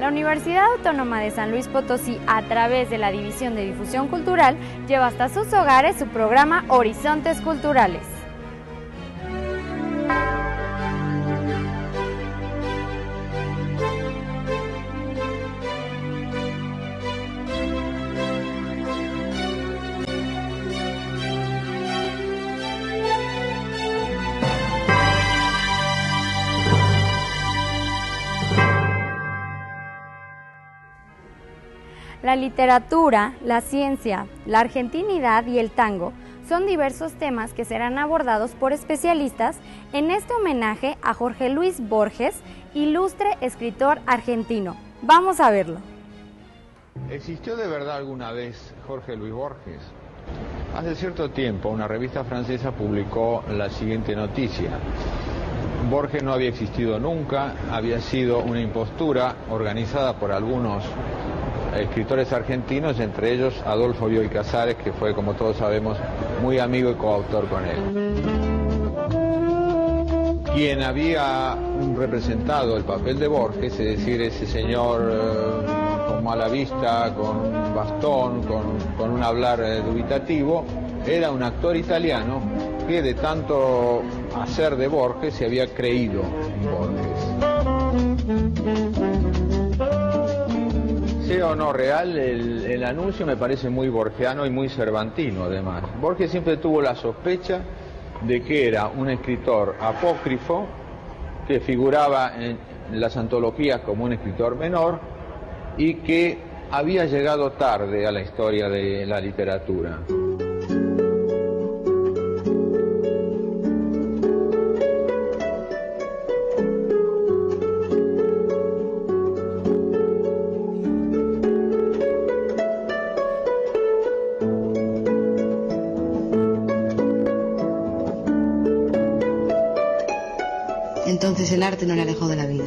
La Universidad Autónoma de San Luis Potosí, a través de la División de Difusión Cultural, lleva hasta sus hogares su programa Horizontes Culturales. La literatura, la ciencia, la argentinidad y el tango son diversos temas que serán abordados por especialistas en este homenaje a Jorge Luis Borges, ilustre escritor argentino. Vamos a verlo. ¿Existió de verdad alguna vez Jorge Luis Borges? Hace cierto tiempo una revista francesa publicó la siguiente noticia. Borges no había existido nunca, había sido una impostura organizada por algunos escritores argentinos, entre ellos Adolfo Bioy Casares, que fue, como todos sabemos, muy amigo y coautor con él. Quien había representado el papel de Borges, es decir, ese señor con mala vista, con un bastón, con un hablar dubitativo, era un actor italiano que de tanto hacer de Borges se había creído en Borges. Sea o no real, el anuncio me parece muy borgiano y muy cervantino además. Borges siempre tuvo la sospecha de que era un escritor apócrifo que figuraba en las antologías como un escritor menor y que había llegado tarde a la historia de la literatura. Entonces el arte no le alejó de la vida.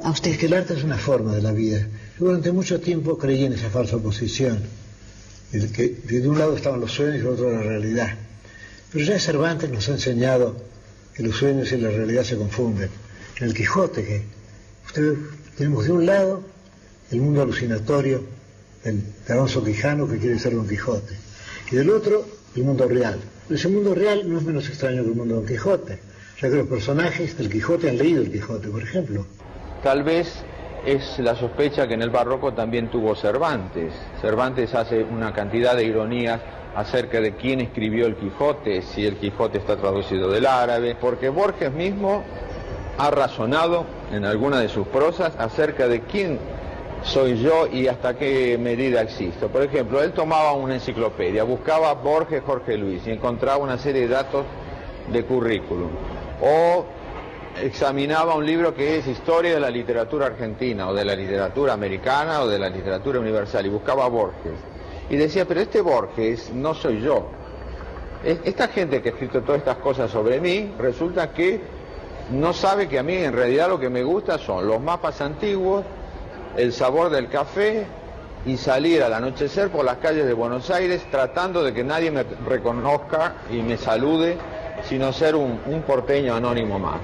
A usted. Es que el arte es una forma de la vida. Yo durante mucho tiempo creí en esa falsa oposición, el que de un lado estaban los sueños y del otro la realidad. Pero ya Cervantes nos ha enseñado que los sueños y la realidad se confunden. En el Quijote, que tenemos de un lado el mundo alucinatorio de Alonso Quijano, que quiere ser Don Quijote, y del otro el mundo real. Pero ese mundo real no es menos extraño que el mundo de Don Quijote, ya que los personajes del Quijote han leído el Quijote, por ejemplo. Tal vez es la sospecha que en el barroco también tuvo Cervantes. Cervantes hace una cantidad de ironías acerca de quién escribió el Quijote, si el Quijote está traducido del árabe, porque Borges mismo ha razonado en alguna de sus prosas acerca de quién soy yo y hasta qué medida existo. Por ejemplo, él tomaba una enciclopedia, buscaba Borges, Jorge Luis y encontraba una serie de datos de currículum. O examinaba un libro que es Historia de la literatura argentina, o de la literatura americana, o de la literatura universal, y buscaba a Borges. Y decía, pero este Borges no soy yo. Esta gente que ha escrito todas estas cosas sobre mí, resulta que no sabe que a mí en realidad lo que me gusta son los mapas antiguos, el sabor del café y salir al anochecer por las calles de Buenos Aires tratando de que nadie me reconozca y me salude, sino ser un porteño anónimo más.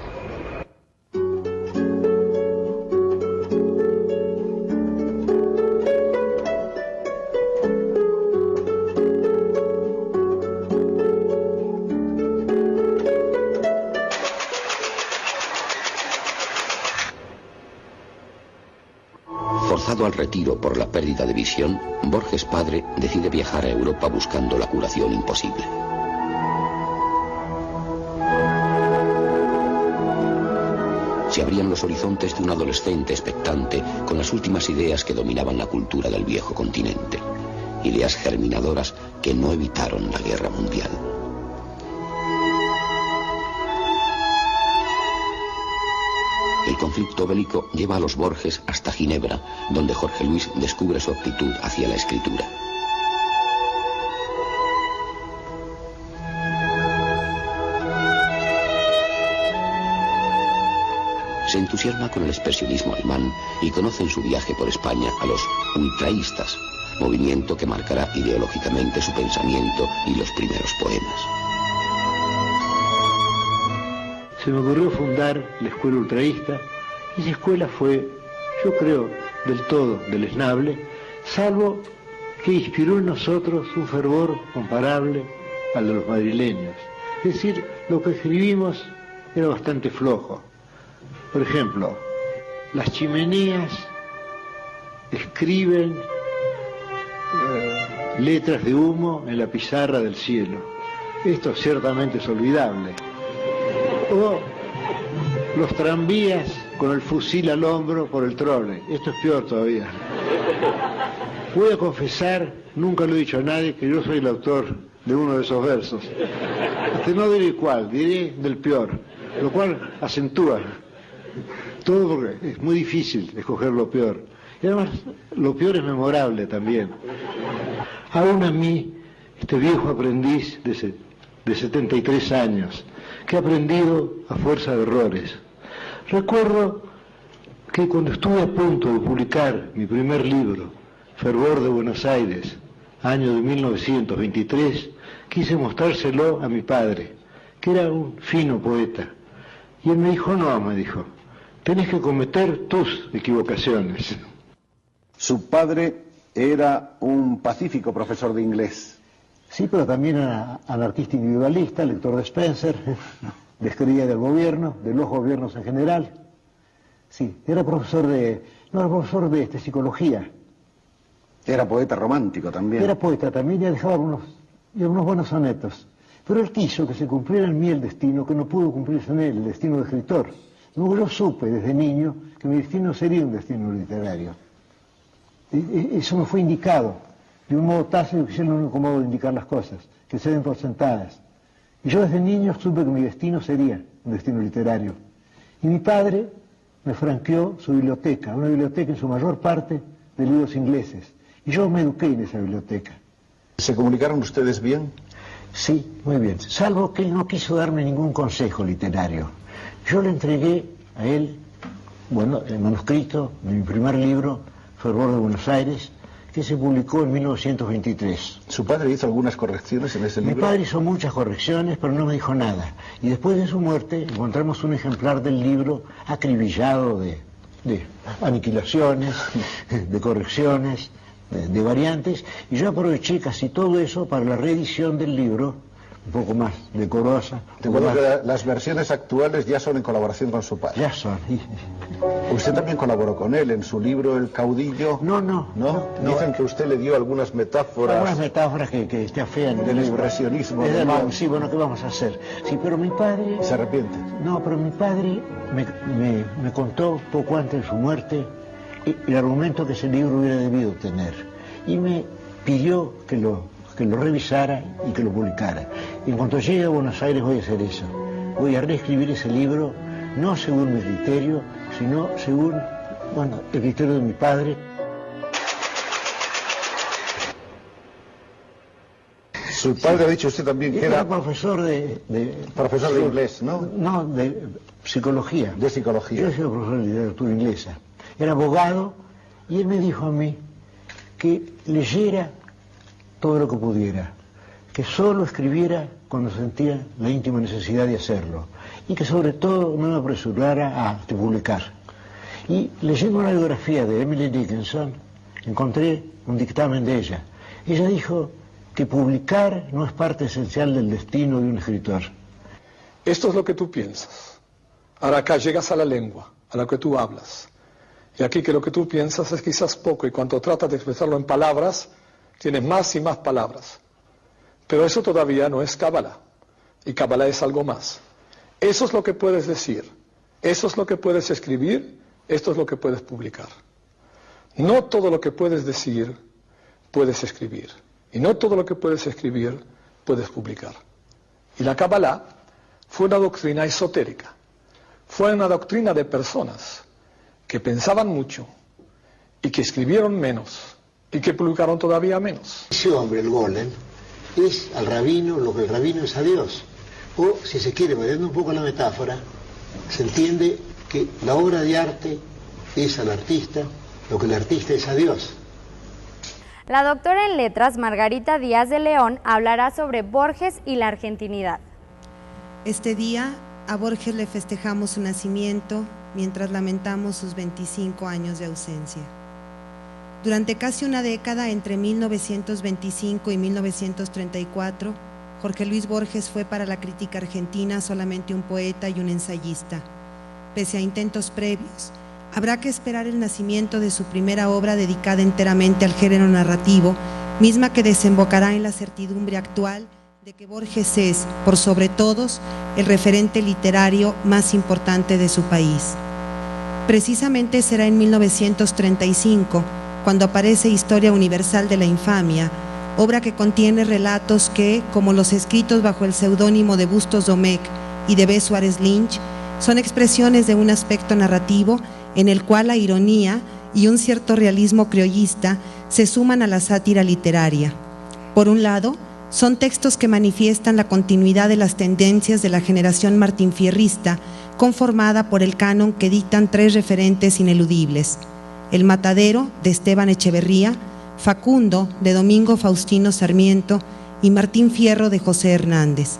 Forzado al retiro por la pérdida de visión, Borges padre decide viajar a Europa buscando la curación imposible. Se abrían los horizontes de un adolescente expectante con las últimas ideas que dominaban la cultura del viejo continente, ideas germinadoras que no evitaron la guerra mundial. El conflicto bélico lleva a los Borges hasta Ginebra, donde Jorge Luis descubre su aptitud hacia la escritura. Se entusiasma con el expresionismo alemán y conoce en su viaje por España a los ultraístas, movimiento que marcará ideológicamente su pensamiento y los primeros poemas. Se me ocurrió fundar la escuela ultraísta. Esa escuela fue, yo creo, del todo deleznable, salvo que inspiró en nosotros un fervor comparable al de los madrileños. Es decir, lo que escribimos era bastante flojo. Por ejemplo, las chimeneas escriben letras de humo en la pizarra del cielo. Esto ciertamente es olvidable. O los tranvías con el fusil al hombro por el trole. Esto es peor todavía. Voy a confesar, nunca lo he dicho a nadie, que yo soy el autor de uno de esos versos. No diré cuál, diré del peor, lo cual acentúa todo porque es muy difícil escoger lo peor. Y además, lo peor es memorable también. Aún a mí, este viejo aprendiz de 73 años, que he aprendido a fuerza de errores. Recuerdo que cuando estuve a punto de publicar mi primer libro, Fervor de Buenos Aires, año de 1923, quise mostrárselo a mi padre, que era un fino poeta. Y él me dijo, no, me dijo, tenés que cometer tus equivocaciones. Su padre era un pacífico profesor de inglés. Sí, pero también era anarquista individualista, lector de Spencer, descreía del gobierno, de los gobiernos en general. Sí, era profesor de psicología. Era poeta romántico también. Era poeta también, ya dejaba unos buenos sonetos. Pero él quiso que se cumpliera en mí el destino que no pudo cumplirse en él, el destino de escritor. Luego yo supe desde niño que mi destino sería un destino literario. Eso me fue indicado, de un modo tácito, que es el único modo de indicar las cosas, que se den por sentadas. Y yo desde niño supe que mi destino sería un destino literario. Y mi padre me franqueó su biblioteca, una biblioteca en su mayor parte de libros ingleses. Y yo me eduqué en esa biblioteca. ¿Se comunicaron ustedes bien? Sí, muy bien, salvo que él no quiso darme ningún consejo literario. Yo le entregué a él, el manuscrito de mi primer libro, Fervor de Buenos Aires, que se publicó en 1923. ¿Su padre hizo algunas correcciones en ese libro? Mi padre hizo muchas correcciones, pero no me dijo nada. Y después de su muerte encontramos un ejemplar del libro acribillado de aniquilaciones, de correcciones, de variantes, y yo aproveché casi todo eso para la reedición del libro, un poco más decorosa. De modo que las versiones actuales ya son en colaboración con su padre. Ya son. ¿Usted también colaboró con él en su libro El Caudillo? No. Dicen que usted le dio algunas metáforas. Algunas metáforas que te afean del expresionismo. Sí, bueno, ¿qué vamos a hacer? Sí, pero mi padre... ¿Se arrepiente? No, pero mi padre me contó poco antes de su muerte el argumento que ese libro hubiera debido tener. Y me pidió que lo revisara y que lo publicara. Y en cuanto llegue a Buenos Aires voy a hacer eso. Voy a reescribir ese libro, no según mi criterio, sino según, el criterio de mi padre. Su padre ha dicho usted también que era profesor de inglés, ¿no? No, de psicología. De psicología. Yo soy profesor de literatura inglesa. Era abogado y él me dijo a mí que leyera todo lo que pudiera, que solo escribiera cuando sentía la íntima necesidad de hacerlo y que sobre todo no me apresurara a publicar. Y leyendo una biografía de Emily Dickinson encontré un dictamen de ella. Ella dijo que publicar no es parte esencial del destino de un escritor. Esto es lo que tú piensas. Ahora acá llegas a la lengua, a lo que tú hablas. Y aquí que lo que tú piensas es quizás poco, y cuando tratas de expresarlo en palabras, tienes más y más palabras. Pero eso todavía no es Cábala. Y Cábala es algo más. Eso es lo que puedes decir. Eso es lo que puedes escribir. Esto es lo que puedes publicar. No todo lo que puedes decir, puedes escribir. Y no todo lo que puedes escribir, puedes publicar. Y la Cábala fue una doctrina esotérica. Fue una doctrina de personas que pensaban mucho y que escribieron menos y que publicaron todavía menos. Ese hombre, el golem, es al rabino lo que el rabino es a Dios. O, si se quiere, variando un poco la metáfora, se entiende que la obra de arte es al artista lo que el artista es a Dios. La doctora en letras Margarita Díaz de León hablará sobre Borges y la argentinidad. Este día a Borges le festejamos su nacimiento mientras lamentamos sus 25 años de ausencia. Durante casi una década, entre 1925 y 1934, Jorge Luis Borges fue para la crítica argentina solamente un poeta y un ensayista. Pese a intentos previos, habrá que esperar el nacimiento de su primera obra dedicada enteramente al género narrativo, misma que desembocará en la certidumbre actual de que Borges es, por sobre todos, el referente literario más importante de su país. Precisamente será en 1935 cuando aparece Historia Universal de la Infamia, obra que contiene relatos que, como los escritos bajo el seudónimo de Bustos Domecq y de B. Suárez Lynch, son expresiones de un aspecto narrativo en el cual la ironía y un cierto realismo criollista se suman a la sátira literaria. Por un lado, son textos que manifiestan la continuidad de las tendencias de la generación martinfierrista, conformada por el canon que dictan tres referentes ineludibles: El Matadero, de Esteban Echeverría, Facundo, de Domingo Faustino Sarmiento, y Martín Fierro, de José Hernández.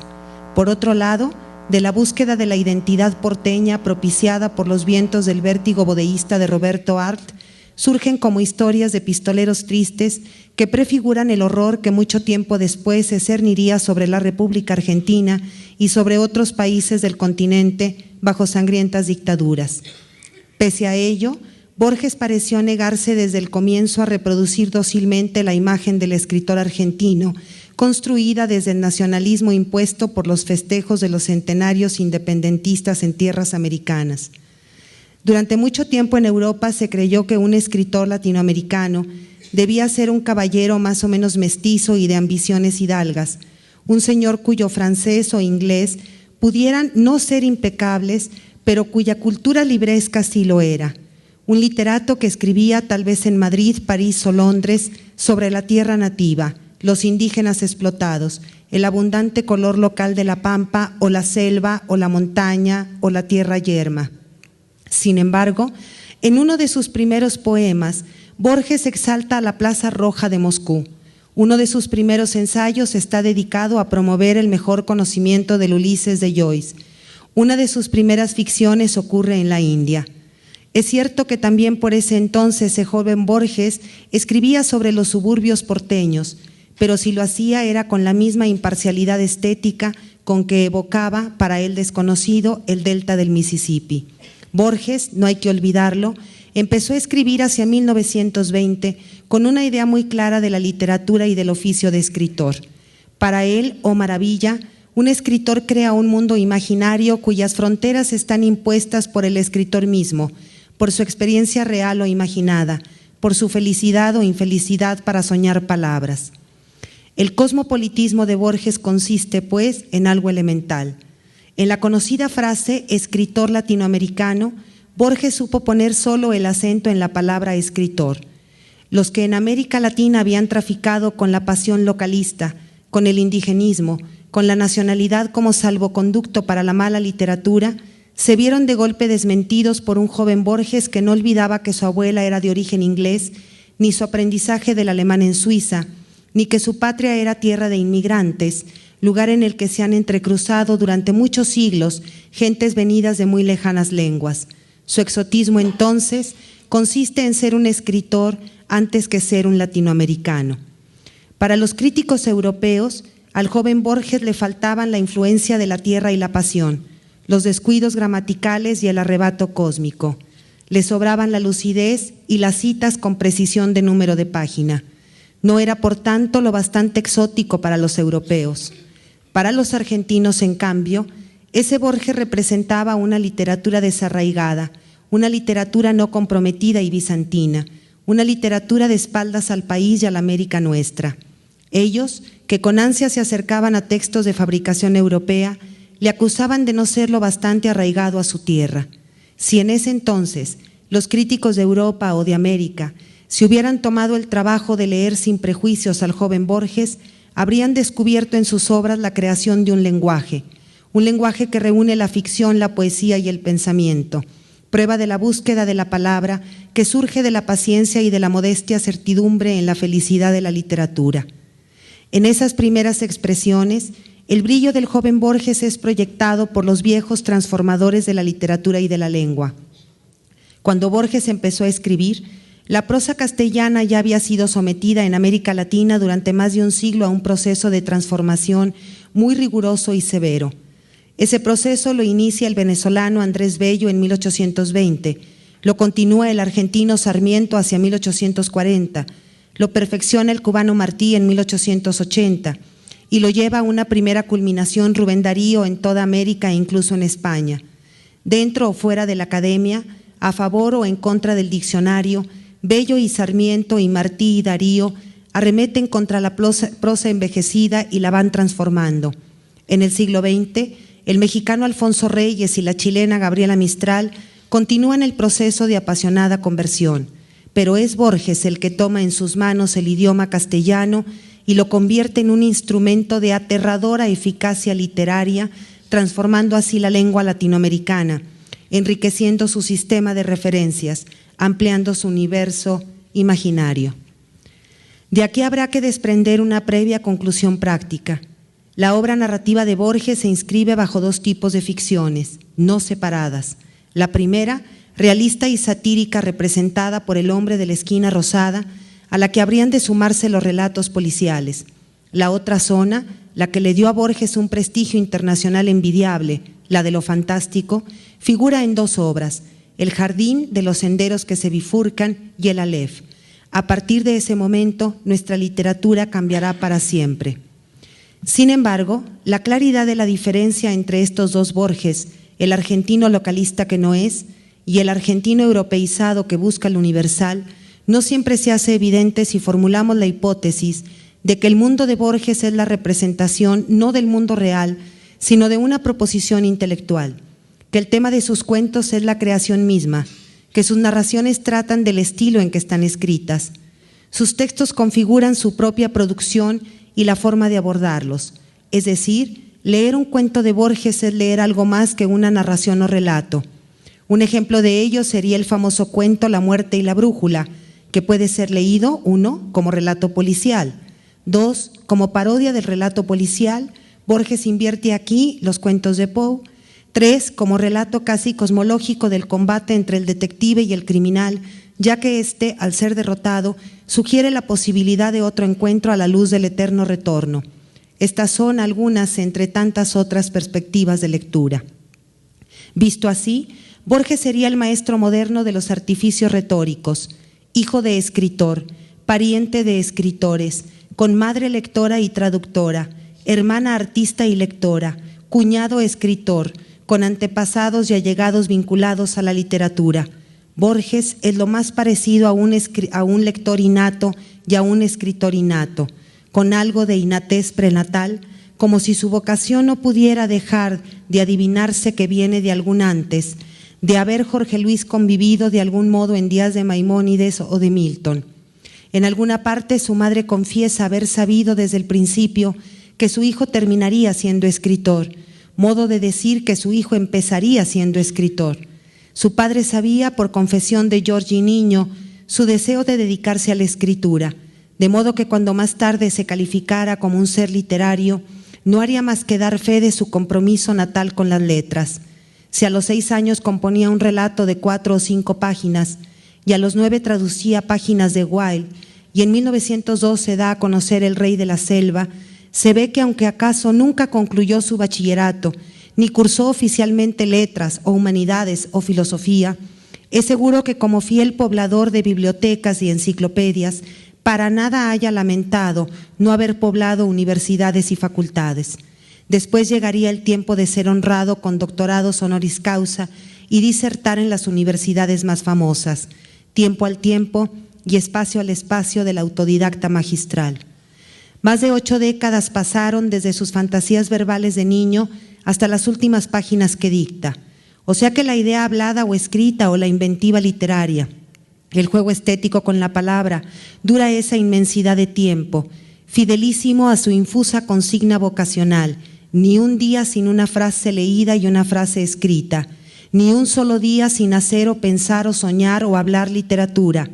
Por otro lado, de la búsqueda de la identidad porteña propiciada por los vientos del vértigo bodeísta de Roberto Art, surgen como historias de pistoleros tristes que prefiguran el horror que mucho tiempo después se cerniría sobre la República Argentina y sobre otros países del continente bajo sangrientas dictaduras. Pese a ello, Borges pareció negarse desde el comienzo a reproducir dócilmente la imagen del escritor argentino, construida desde el nacionalismo impuesto por los festejos de los centenarios independentistas en tierras americanas. Durante mucho tiempo en Europa se creyó que un escritor latinoamericano debía ser un caballero más o menos mestizo y de ambiciones hidalgas, un señor cuyo francés o inglés pudieran no ser impecables, pero cuya cultura libresca sí lo era. Un literato que escribía tal vez en Madrid, París o Londres sobre la tierra nativa, los indígenas explotados, el abundante color local de la pampa o la selva o la montaña o la tierra yerma. Sin embargo, en uno de sus primeros poemas, Borges exalta a la Plaza Roja de Moscú. Uno de sus primeros ensayos está dedicado a promover el mejor conocimiento del Ulises de Joyce. Una de sus primeras ficciones ocurre en la India. Es cierto que también por ese entonces el joven Borges escribía sobre los suburbios porteños, pero si lo hacía era con la misma imparcialidad estética con que evocaba, para él desconocido, el delta del Mississippi. Borges, no hay que olvidarlo, empezó a escribir hacia 1920 con una idea muy clara de la literatura y del oficio de escritor. Para él, oh maravilla, un escritor crea un mundo imaginario cuyas fronteras están impuestas por el escritor mismo, por su experiencia real o imaginada, por su felicidad o infelicidad para soñar palabras. El cosmopolitismo de Borges consiste, pues, en algo elemental. En la conocida frase escritor latinoamericano, Borges supo poner solo el acento en la palabra escritor. Los que en América Latina habían traficado con la pasión localista, con el indigenismo, con la nacionalidad como salvoconducto para la mala literatura, se vieron de golpe desmentidos por un joven Borges que no olvidaba que su abuela era de origen inglés, ni su aprendizaje del alemán en Suiza, ni que su patria era tierra de inmigrantes, lugar en el que se han entrecruzado durante muchos siglos gentes venidas de muy lejanas lenguas. Su exotismo entonces consiste en ser un escritor antes que ser un latinoamericano. Para los críticos europeos, al joven Borges le faltaban la influencia de la tierra y la pasión, los descuidos gramaticales y el arrebato cósmico. Le sobraban la lucidez y las citas con precisión de número de página. No era, por tanto, lo bastante exótico para los europeos. Para los argentinos, en cambio, ese Borges representaba una literatura desarraigada, una literatura no comprometida y bizantina, una literatura de espaldas al país y a la América nuestra. Ellos, que con ansia se acercaban a textos de fabricación europea, le acusaban de no ser lo bastante arraigado a su tierra. Si en ese entonces los críticos de Europa o de América se hubieran tomado el trabajo de leer sin prejuicios al joven Borges, habrían descubierto en sus obras la creación de un lenguaje que reúne la ficción, la poesía y el pensamiento, prueba de la búsqueda de la palabra que surge de la paciencia y de la modestia certidumbre en la felicidad de la literatura. En esas primeras expresiones, el brillo del joven Borges es proyectado por los viejos transformadores de la literatura y de la lengua. Cuando Borges empezó a escribir, La prosa castellana ya había sido sometida en América Latina durante más de un siglo a un proceso de transformación muy riguroso y severo. Ese proceso lo inicia el venezolano Andrés Bello en 1820, lo continúa el argentino Sarmiento hacia 1840, lo perfecciona el cubano Martí en 1880 y lo lleva a una primera culminación Rubén Darío en toda América e incluso en España. Dentro o fuera de la academia, a favor o en contra del diccionario, Bello y Sarmiento y Martí y Darío arremeten contra la prosa envejecida y la van transformando. En el siglo XX, el mexicano Alfonso Reyes y la chilena Gabriela Mistral continúan el proceso de apasionada conversión, pero es Borges el que toma en sus manos el idioma castellano y lo convierte en un instrumento de aterradora eficacia literaria, transformando así la lengua latinoamericana, enriqueciendo su sistema de referencias, ampliando su universo imaginario. De aquí habrá que desprender una previa conclusión práctica. La obra narrativa de Borges se inscribe bajo dos tipos de ficciones, no separadas. La primera, realista y satírica, representada por el hombre de la esquina rosada, a la que habrían de sumarse los relatos policiales. La otra zona, la que le dio a Borges un prestigio internacional envidiable, la de lo fantástico, figura en dos obras, El jardín de los senderos que se bifurcan y El Aleph. A partir de ese momento, nuestra literatura cambiará para siempre. Sin embargo, la claridad de la diferencia entre estos dos Borges, el argentino localista que no es y el argentino europeizado que busca lo universal, no siempre se hace evidente si formulamos la hipótesis de que el mundo de Borges es la representación no del mundo real, sino de una proposición intelectual, que el tema de sus cuentos es la creación misma, que sus narraciones tratan del estilo en que están escritas. Sus textos configuran su propia producción y la forma de abordarlos, es decir, leer un cuento de Borges es leer algo más que una narración o relato. Un ejemplo de ello sería el famoso cuento La muerte y la brújula, que puede ser leído, 1, como relato policial, 2, como parodia del relato policial. Borges invierte aquí los cuentos de Poe. 3, como relato casi cosmológico del combate entre el detective y el criminal, ya que éste, al ser derrotado, sugiere la posibilidad de otro encuentro a la luz del eterno retorno. Estas son algunas entre tantas otras perspectivas de lectura. Visto así, Borges sería el maestro moderno de los artificios retóricos, hijo de escritor, pariente de escritores, con madre lectora y traductora, hermana artista y lectora, cuñado escritor, con antepasados y allegados vinculados a la literatura. Borges es lo más parecido a un lector innato y a un escritor innato, con algo de innatez prenatal, como si su vocación no pudiera dejar de adivinarse que viene de algún antes, de haber Jorge Luis convivido de algún modo en días de Maimónides o de Milton. En alguna parte su madre confiesa haber sabido desde el principio que su hijo terminaría siendo escritor, modo de decir que su hijo empezaría siendo escritor. Su padre sabía, por confesión de Giorgi Niño, su deseo de dedicarse a la escritura, de modo que cuando más tarde se calificara como un ser literario, no haría más que dar fe de su compromiso natal con las letras. Si a los 6 años componía un relato de 4 o 5 páginas y a los 9 traducía páginas de Wilde, y en 1902 se da a conocer El Rey de la Selva, se ve que aunque acaso nunca concluyó su bachillerato, ni cursó oficialmente letras o humanidades o filosofía, es seguro que como fiel poblador de bibliotecas y enciclopedias, para nada haya lamentado no haber poblado universidades y facultades. Después llegaría el tiempo de ser honrado con doctorados honoris causa y disertar en las universidades más famosas, tiempo al tiempo y espacio al espacio del autodidacta magistral. Más de 8 décadas pasaron desde sus fantasías verbales de niño hasta las últimas páginas que dicta, o sea que la idea hablada o escrita o la inventiva literaria, el juego estético con la palabra, dura esa inmensidad de tiempo, fidelísimo a su infusa consigna vocacional, ni un día sin una frase leída y una frase escrita, ni un solo día sin hacer o pensar o soñar o hablar literatura,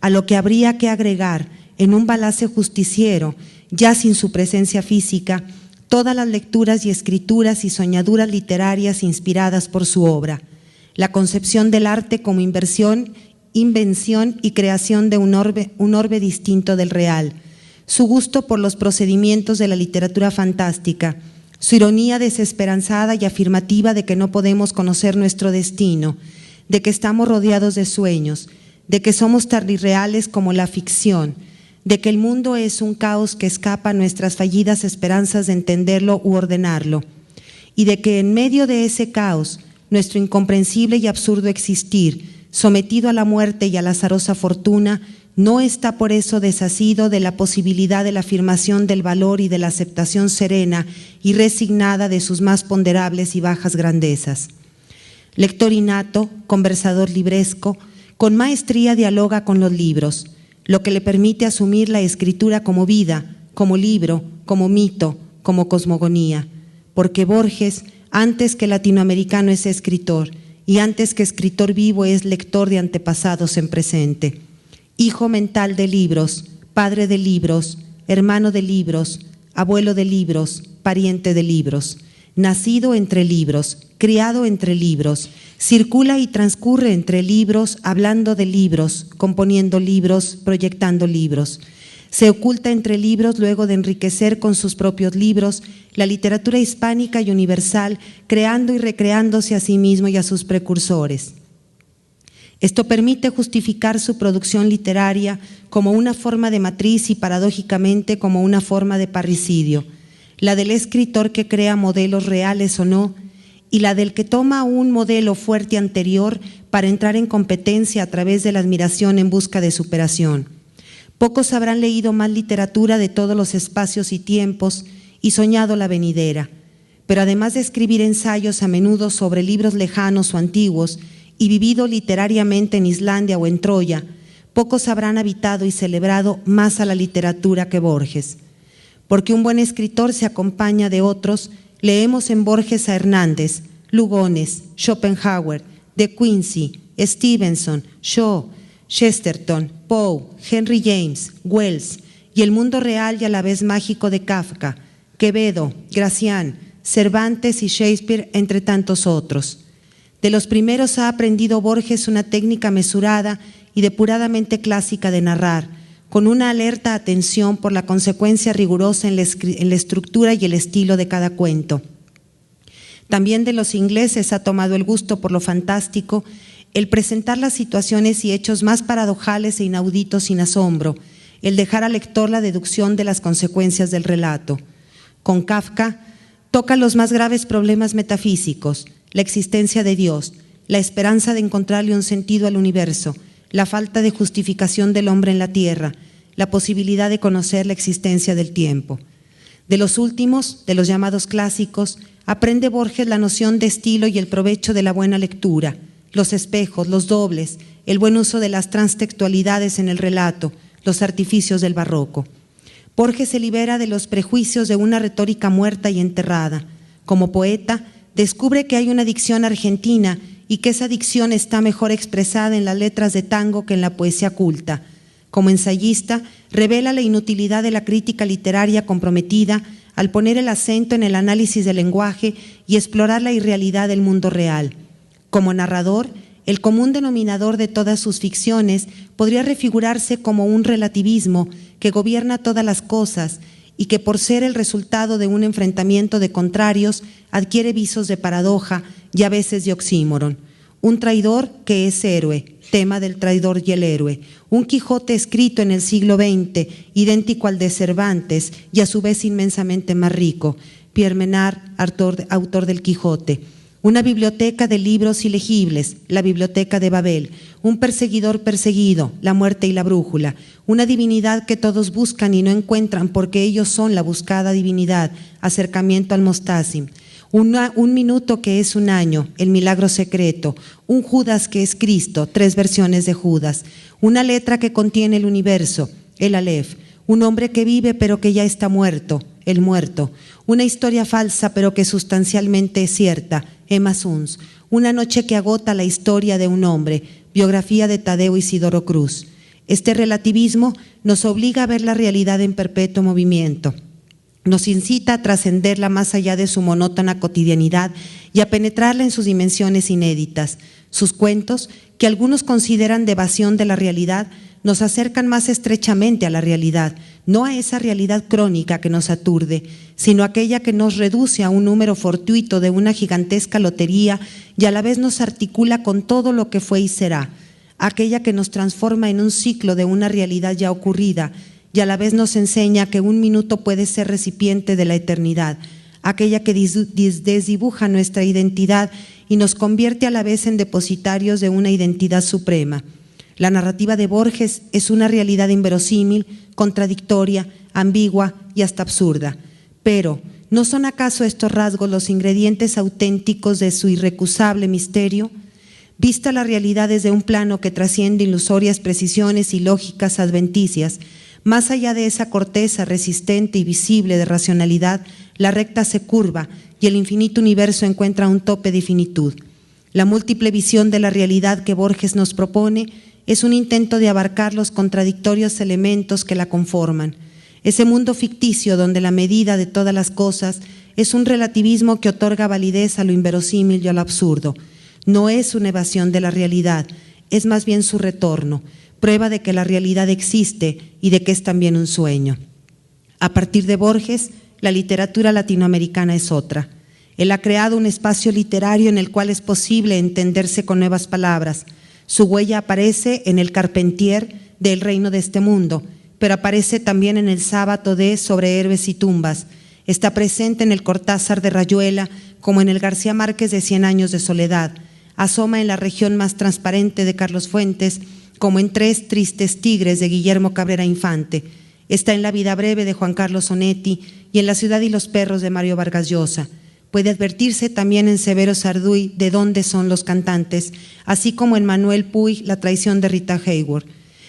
a lo que habría que agregar en un balance justiciero, ya sin su presencia física, todas las lecturas y escrituras y soñaduras literarias inspiradas por su obra, la concepción del arte como inversión invención y creación de un orbe distinto del real, su gusto por los procedimientos de la literatura fantástica, su ironía desesperanzada y afirmativa de que no podemos conocer nuestro destino, de que estamos rodeados de sueños, de que somos tan irreales como la ficción, de que el mundo es un caos que escapa a nuestras fallidas esperanzas de entenderlo u ordenarlo, y de que en medio de ese caos, nuestro incomprensible y absurdo existir, sometido a la muerte y a la azarosa fortuna, no está por eso desasido de la posibilidad de la afirmación del valor y de la aceptación serena y resignada de sus más ponderables y bajas grandezas. Lector innato, conversador libresco, con maestría dialoga con los libros, lo que le permite asumir la escritura como vida, como libro, como mito, como cosmogonía, porque Borges, antes que latinoamericano, es escritor, y antes que escritor vivo es lector de antepasados en presente. Hijo mental de libros, padre de libros, hermano de libros, abuelo de libros, pariente de libros, nacido entre libros, criado entre libros, circula y transcurre entre libros, hablando de libros, componiendo libros, proyectando libros. Se oculta entre libros luego de enriquecer con sus propios libros la literatura hispánica y universal, creando y recreándose a sí mismo y a sus precursores. Esto permite justificar su producción literaria como una forma de matriz y paradójicamente como una forma de parricidio, la del escritor que crea modelos reales o no, y la del que toma un modelo fuerte anterior para entrar en competencia a través de la admiración en busca de superación. Pocos habrán leído más literatura de todos los espacios y tiempos y soñado la venidera, pero además de escribir ensayos a menudo sobre libros lejanos o antiguos y vivido literariamente en Islandia o en Troya, pocos habrán habitado y celebrado más a la literatura que Borges. Porque un buen escritor se acompaña de otros, leemos en Borges a Hernández, Lugones, Schopenhauer, De Quincey, Stevenson, Shaw, Chesterton, Poe, Henry James, Wells, y el mundo real y a la vez mágico de Kafka, Quevedo, Gracián, Cervantes y Shakespeare, entre tantos otros. De los primeros ha aprendido Borges una técnica mesurada y depuradamente clásica de narrar, con una alerta atención por la consecuencia rigurosa en la estructura y el estilo de cada cuento. También de los ingleses ha tomado el gusto por lo fantástico, el presentar las situaciones y hechos más paradojales e inauditos sin asombro, el dejar al lector la deducción de las consecuencias del relato. Con Kafka toca los más graves problemas metafísicos, la existencia de Dios, la esperanza de encontrarle un sentido al universo, la falta de justificación del hombre en la tierra, la posibilidad de conocer la existencia del tiempo. De los últimos, de los llamados clásicos, aprende Borges la noción de estilo y el provecho de la buena lectura, los espejos, los dobles, el buen uso de las transtextualidades en el relato, los artificios del barroco. Borges se libera de los prejuicios de una retórica muerta y enterrada. Como poeta, descubre que hay una dicción argentina y que esa dicción está mejor expresada en las letras de tango que en la poesía culta. Como ensayista, revela la inutilidad de la crítica literaria comprometida al poner el acento en el análisis del lenguaje y explorar la irrealidad del mundo real. Como narrador, el común denominador de todas sus ficciones podría refigurarse como un relativismo que gobierna todas las cosas y que por ser el resultado de un enfrentamiento de contrarios adquiere visos de paradoja y a veces de oxímoron. Un traidor que es héroe, tema del traidor y el héroe. Un Quijote escrito en el siglo XX, idéntico al de Cervantes y a su vez inmensamente más rico. Pierre Menard, autor del Quijote. Una biblioteca de libros ilegibles, la Biblioteca de Babel. Un perseguidor perseguido, la muerte y la brújula. Una divinidad que todos buscan y no encuentran porque ellos son la buscada divinidad, acercamiento al Mostasim. Un minuto que es un año, el milagro secreto. Un Judas que es Cristo, 3 versiones de Judas. Una letra que contiene el universo, el Aleph. Un hombre que vive pero que ya está muerto, el muerto. Una historia falsa pero que sustancialmente es cierta, Emma Suns. Una noche que agota la historia de un hombre, biografía de Tadeo Isidoro Cruz. Este relativismo nos obliga a ver la realidad en perpetuo movimiento. Nos incita a trascenderla más allá de su monótona cotidianidad y a penetrarla en sus dimensiones inéditas. Sus cuentos, que algunos consideran de evasión de la realidad, nos acercan más estrechamente a la realidad, no a esa realidad crónica que nos aturde, sino aquella que nos reduce a un número fortuito de una gigantesca lotería y a la vez nos articula con todo lo que fue y será, aquella que nos transforma en un ciclo de una realidad ya ocurrida y a la vez nos enseña que un minuto puede ser recipiente de la eternidad, aquella que desdibuja nuestra identidad y nos convierte a la vez en depositarios de una identidad suprema. La narrativa de Borges es una realidad inverosímil, contradictoria, ambigua y hasta absurda. Pero, ¿no son acaso estos rasgos los ingredientes auténticos de su irrecusable misterio? Vista la realidad desde un plano que trasciende ilusorias precisiones y lógicas adventicias, más allá de esa corteza resistente y visible de racionalidad, la recta se curva y el infinito universo encuentra un tope de finitud. La múltiple visión de la realidad que Borges nos propone es un intento de abarcar los contradictorios elementos que la conforman. Ese mundo ficticio donde la medida de todas las cosas es un relativismo que otorga validez a lo inverosímil y a lo absurdo. No es una evasión de la realidad, es más bien su retorno, prueba de que la realidad existe y de que es también un sueño. A partir de Borges, la literatura latinoamericana es otra. Él ha creado un espacio literario en el cual es posible entenderse con nuevas palabras. Su huella aparece en el Carpentier de El reino de este mundo, pero aparece también en el Sábato de Sobre héroes y tumbas. Está presente en el Cortázar de Rayuela, como en el García Márquez de 100 años de soledad. Asoma en la región más transparente de Carlos Fuentes, como en Tres tristes tigres de Guillermo Cabrera Infante. Está en La vida breve de Juan Carlos Onetti y en La ciudad y los perros de Mario Vargas Llosa. Puede advertirse también en Severo Sarduy de dónde son los cantantes, así como en Manuel Puig La traición de Rita Hayworth.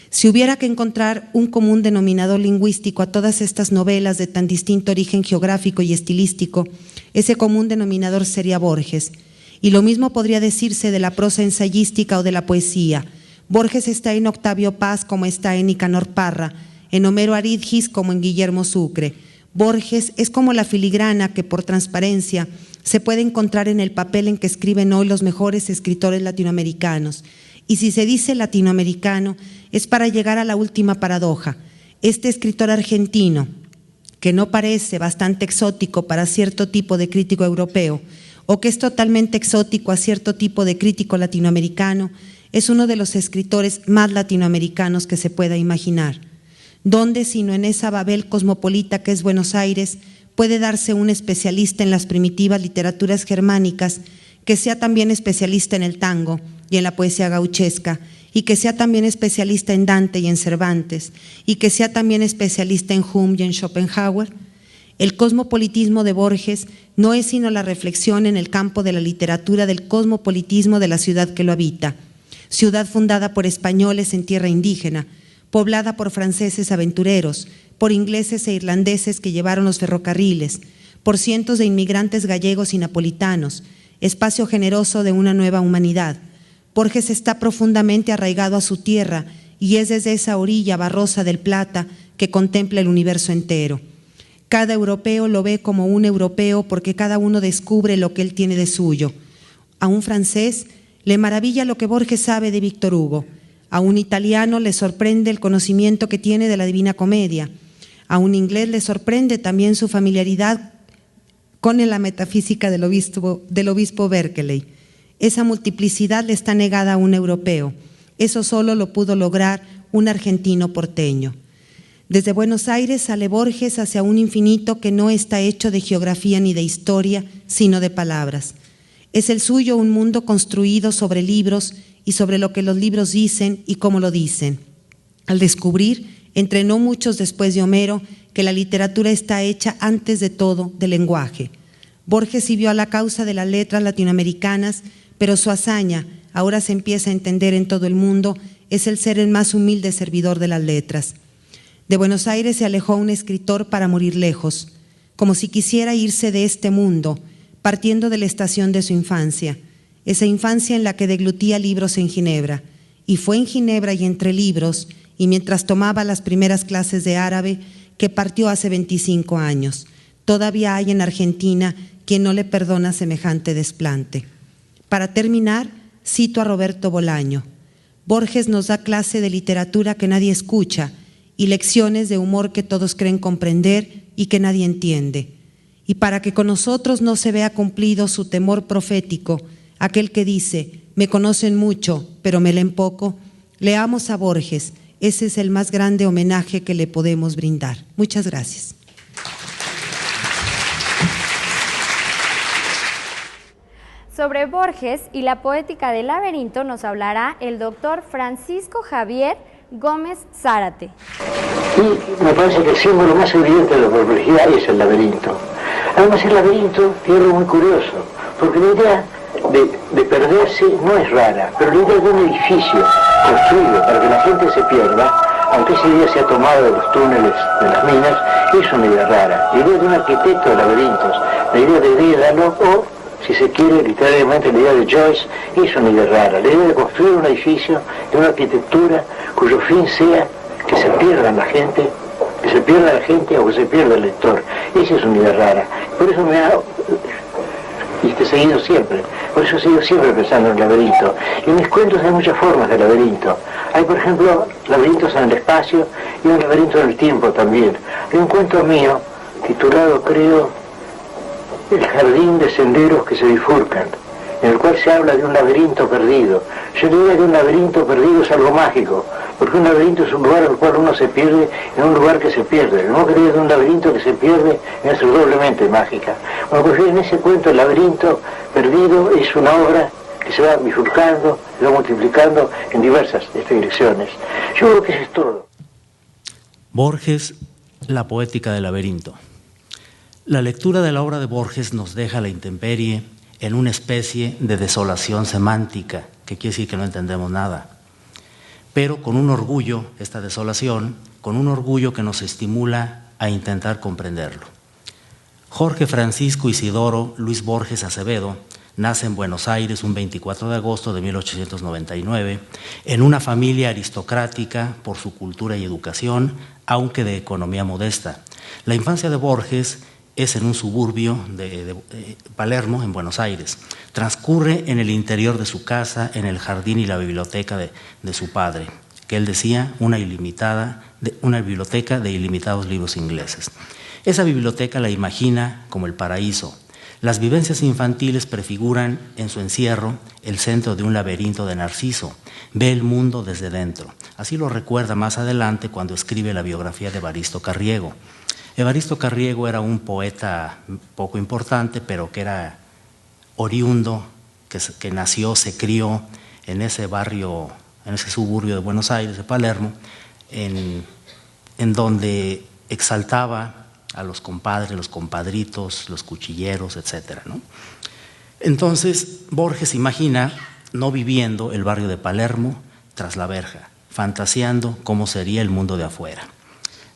Si hubiera que encontrar un común denominador lingüístico a todas estas novelas de tan distinto origen geográfico y estilístico, ese común denominador sería Borges. Y lo mismo podría decirse de la prosa ensayística o de la poesía. Borges está en Octavio Paz como está en Nicanor Parra, en Homero Aridgis como en Guillermo Sucre. Borges es como la filigrana que por transparencia se puede encontrar en el papel en que escriben hoy los mejores escritores latinoamericanos. Y si se dice latinoamericano es para llegar a la última paradoja. Este escritor argentino, que no parece bastante exótico para cierto tipo de crítico europeo, o que es totalmente exótico a cierto tipo de crítico latinoamericano, es uno de los escritores más latinoamericanos que se pueda imaginar. ¿Dónde, sino en esa Babel cosmopolita que es Buenos Aires, puede darse un especialista en las primitivas literaturas germánicas que sea también especialista en el tango y en la poesía gauchesca, y que sea también especialista en Dante y en Cervantes, y que sea también especialista en Hume y en Schopenhauer? El cosmopolitismo de Borges no es sino la reflexión en el campo de la literatura del cosmopolitismo de la ciudad que lo habita, ciudad fundada por españoles en tierra indígena, poblada por franceses aventureros, por ingleses e irlandeses que llevaron los ferrocarriles, por cientos de inmigrantes gallegos y napolitanos, espacio generoso de una nueva humanidad. Borges está profundamente arraigado a su tierra y es desde esa orilla barrosa del Plata que contempla el universo entero. Cada europeo lo ve como un europeo porque cada uno descubre lo que él tiene de suyo. A un francés le maravilla lo que Borges sabe de Víctor Hugo. A un italiano le sorprende el conocimiento que tiene de la Divina Comedia. A un inglés le sorprende también su familiaridad con la metafísica del obispo Berkeley. Esa multiplicidad le está negada a un europeo. Eso solo lo pudo lograr un argentino porteño. Desde Buenos Aires sale Borges hacia un infinito que no está hecho de geografía ni de historia, sino de palabras. Es el suyo un mundo construido sobre libros y sobre lo que los libros dicen y cómo lo dicen. Al descubrir, entre no muchos después de Homero, que la literatura está hecha antes de todo de lenguaje. Borges sirvió a la causa de las letras latinoamericanas, pero su hazaña, ahora se empieza a entender en todo el mundo, es el ser el más humilde servidor de las letras. De Buenos Aires se alejó un escritor para morir lejos, como si quisiera irse de este mundo, partiendo de la estación de su infancia, esa infancia en la que deglutía libros en Ginebra. Y fue en Ginebra y entre libros, y mientras tomaba las primeras clases de árabe, que partió hace 25 años. Todavía hay en Argentina quien no le perdona semejante desplante. Para terminar, cito a Roberto Bolaño. Borges nos da clase de literatura que nadie escucha y lecciones de humor que todos creen comprender y que nadie entiende. Y para que con nosotros no se vea cumplido su temor profético, aquel que dice, me conocen mucho, pero me leen poco, leamos a Borges. Ese es el más grande homenaje que le podemos brindar. Muchas gracias. Sobre Borges y la poética del laberinto nos hablará el doctor Francisco Javier Gómez Zárate. Y me parece que el símbolo más evidente de la complejidad es el laberinto. Además el laberinto tiene algo muy curioso, porque la idea de perderse no es rara, pero la idea de un edificio construido para que la gente se pierda, aunque esa idea se ha tomado de los túneles de las minas, es una idea rara. La idea de un arquitecto de laberintos, la idea de Dédalo o, si se quiere, literalmente la idea de Joyce, es una idea rara. La idea de construir un edificio de una arquitectura cuyo fin sea que se pierda la gente, que se pierda la gente o que se pierda el lector. Esa es una idea rara. Por eso me ha seguido siempre. Por eso he seguido siempre pensando en el laberinto. Y en mis cuentos hay muchas formas de laberinto. Hay, por ejemplo, laberintos en el espacio y un laberinto en el tiempo también. Hay un cuento mío titulado, creo, El jardín de senderos que se bifurcan, en el cual se habla de un laberinto perdido. Yo diría que un laberinto perdido es algo mágico, porque un laberinto es un lugar al cual uno se pierde en un lugar que se pierde. No creo que un laberinto que se pierde es doblemente mágica. Bueno, pues en ese cuento el laberinto perdido es una obra que se va bifurcando, se va multiplicando en diversas direcciones. Yo creo que eso es todo. Borges, la poética del laberinto. La lectura de la obra de Borges nos deja a la intemperie en una especie de desolación semántica, que quiere decir que no entendemos nada. Pero con un orgullo, esta desolación, con un orgullo que nos estimula a intentar comprenderlo. Jorge Francisco Isidoro Luis Borges Acevedo nace en Buenos Aires un 24 de agosto de 1899 en una familia aristocrática por su cultura y educación, aunque de economía modesta. La infancia de Borges es en un suburbio de Palermo, en Buenos Aires. Transcurre en el interior de su casa, en el jardín y la biblioteca de su padre, que él decía una biblioteca de ilimitados libros ingleses. Esa biblioteca la imagina como el paraíso. Las vivencias infantiles prefiguran en su encierro el centro de un laberinto de Narciso. Ve el mundo desde dentro. Así lo recuerda más adelante cuando escribe la biografía de Evaristo Carriego. Evaristo Carriego era un poeta poco importante, pero que era oriundo, que nació, se crió en ese barrio, en ese suburbio de Buenos Aires, de Palermo, en donde exaltaba a los compadres, los compadritos, los cuchilleros, etc., ¿no? Entonces, Borges imagina no viviendo el barrio de Palermo tras la verja, fantaseando cómo sería el mundo de afuera.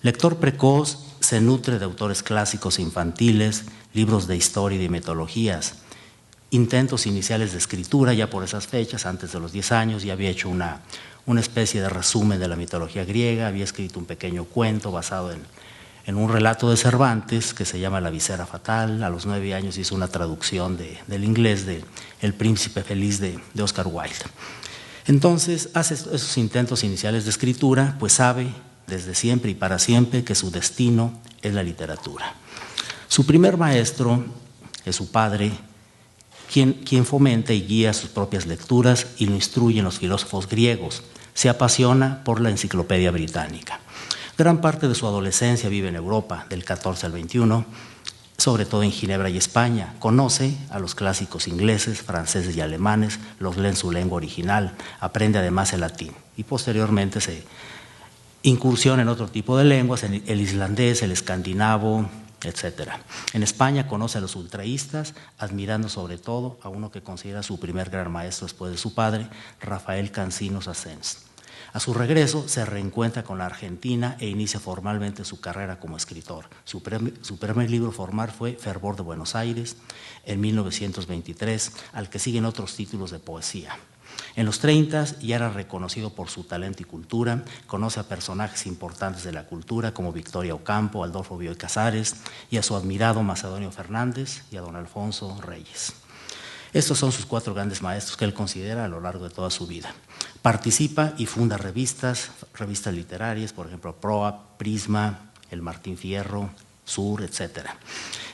Lector precoz, se nutre de autores clásicos infantiles, libros de historia y de mitologías, intentos iniciales de escritura ya por esas fechas, antes de los 10 años, ya había hecho una especie de resumen de la mitología griega, había escrito un pequeño cuento basado en un relato de Cervantes que se llama La visera fatal. A los 9 años hizo una traducción del inglés de El príncipe feliz de Oscar Wilde. Entonces hace esos intentos iniciales de escritura, pues sabe desde siempre y para siempre que su destino es la literatura. Su primer maestro es su padre, quien fomenta y guía sus propias lecturas y lo instruye en los filósofos griegos. Se apasiona por la enciclopedia británica. Gran parte de su adolescencia vive en Europa, del 14 al 21, sobre todo en Ginebra y España. Conoce a los clásicos ingleses, franceses y alemanes, los lee en su lengua original, aprende además el latín y posteriormente se incursiona en otro tipo de lenguas, en el islandés, el escandinavo, etc. En España conoce a los ultraístas, admirando sobre todo a uno que considera su primer gran maestro después de su padre, Rafael Cansinos Assens. A su regreso se reencuentra con la Argentina e inicia formalmente su carrera como escritor. Su primer libro formal fue Fervor de Buenos Aires, en 1923, al que siguen otros títulos de poesía. En los 30 ya era reconocido por su talento y cultura, conoce a personajes importantes de la cultura como Victoria Ocampo, Adolfo Bioy Casares y a su admirado Macedonio Fernández y a don Alfonso Reyes. Estos son sus 4 grandes maestros que él considera a lo largo de toda su vida. Participa y funda revistas literarias, por ejemplo, Proa, Prisma, El Martín Fierro, Sur, etc.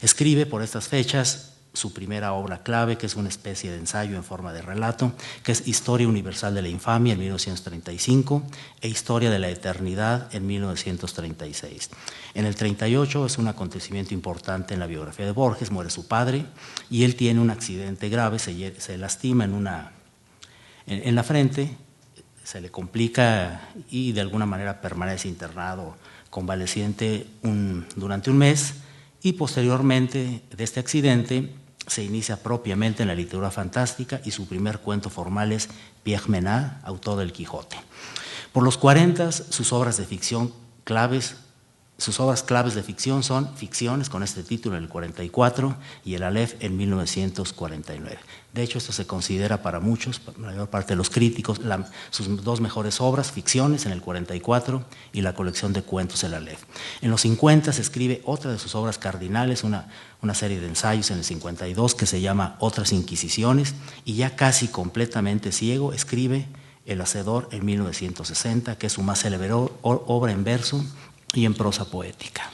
Escribe por estas fechas su primera obra clave, que es una especie de ensayo en forma de relato, que es Historia Universal de la Infamia en 1935 e Historia de la Eternidad en 1936. En el 38 es un acontecimiento importante en la biografía de Borges, muere su padre y él tiene un accidente grave, se lastima en la frente, se le complica y de alguna manera permanece internado convaleciente durante un mes, y posteriormente de este accidente se inicia propiamente en la literatura fantástica y su primer cuento formal es Pierre Menard, autor del Quijote. Por los 40, sus obras claves de ficción son Ficciones, con este título en el 44, y El Aleph en 1949. De hecho, esto se considera para muchos, para la mayor parte de los críticos, sus 2 mejores obras, Ficciones en el 44 y la colección de cuentos El Aleph. En los 50 se escribe otra de sus obras cardinales, una serie de ensayos en el 52 que se llama Otras Inquisiciones, y ya casi completamente ciego escribe El Hacedor en 1960, que es su más célebre obra en verso y en prosa poética.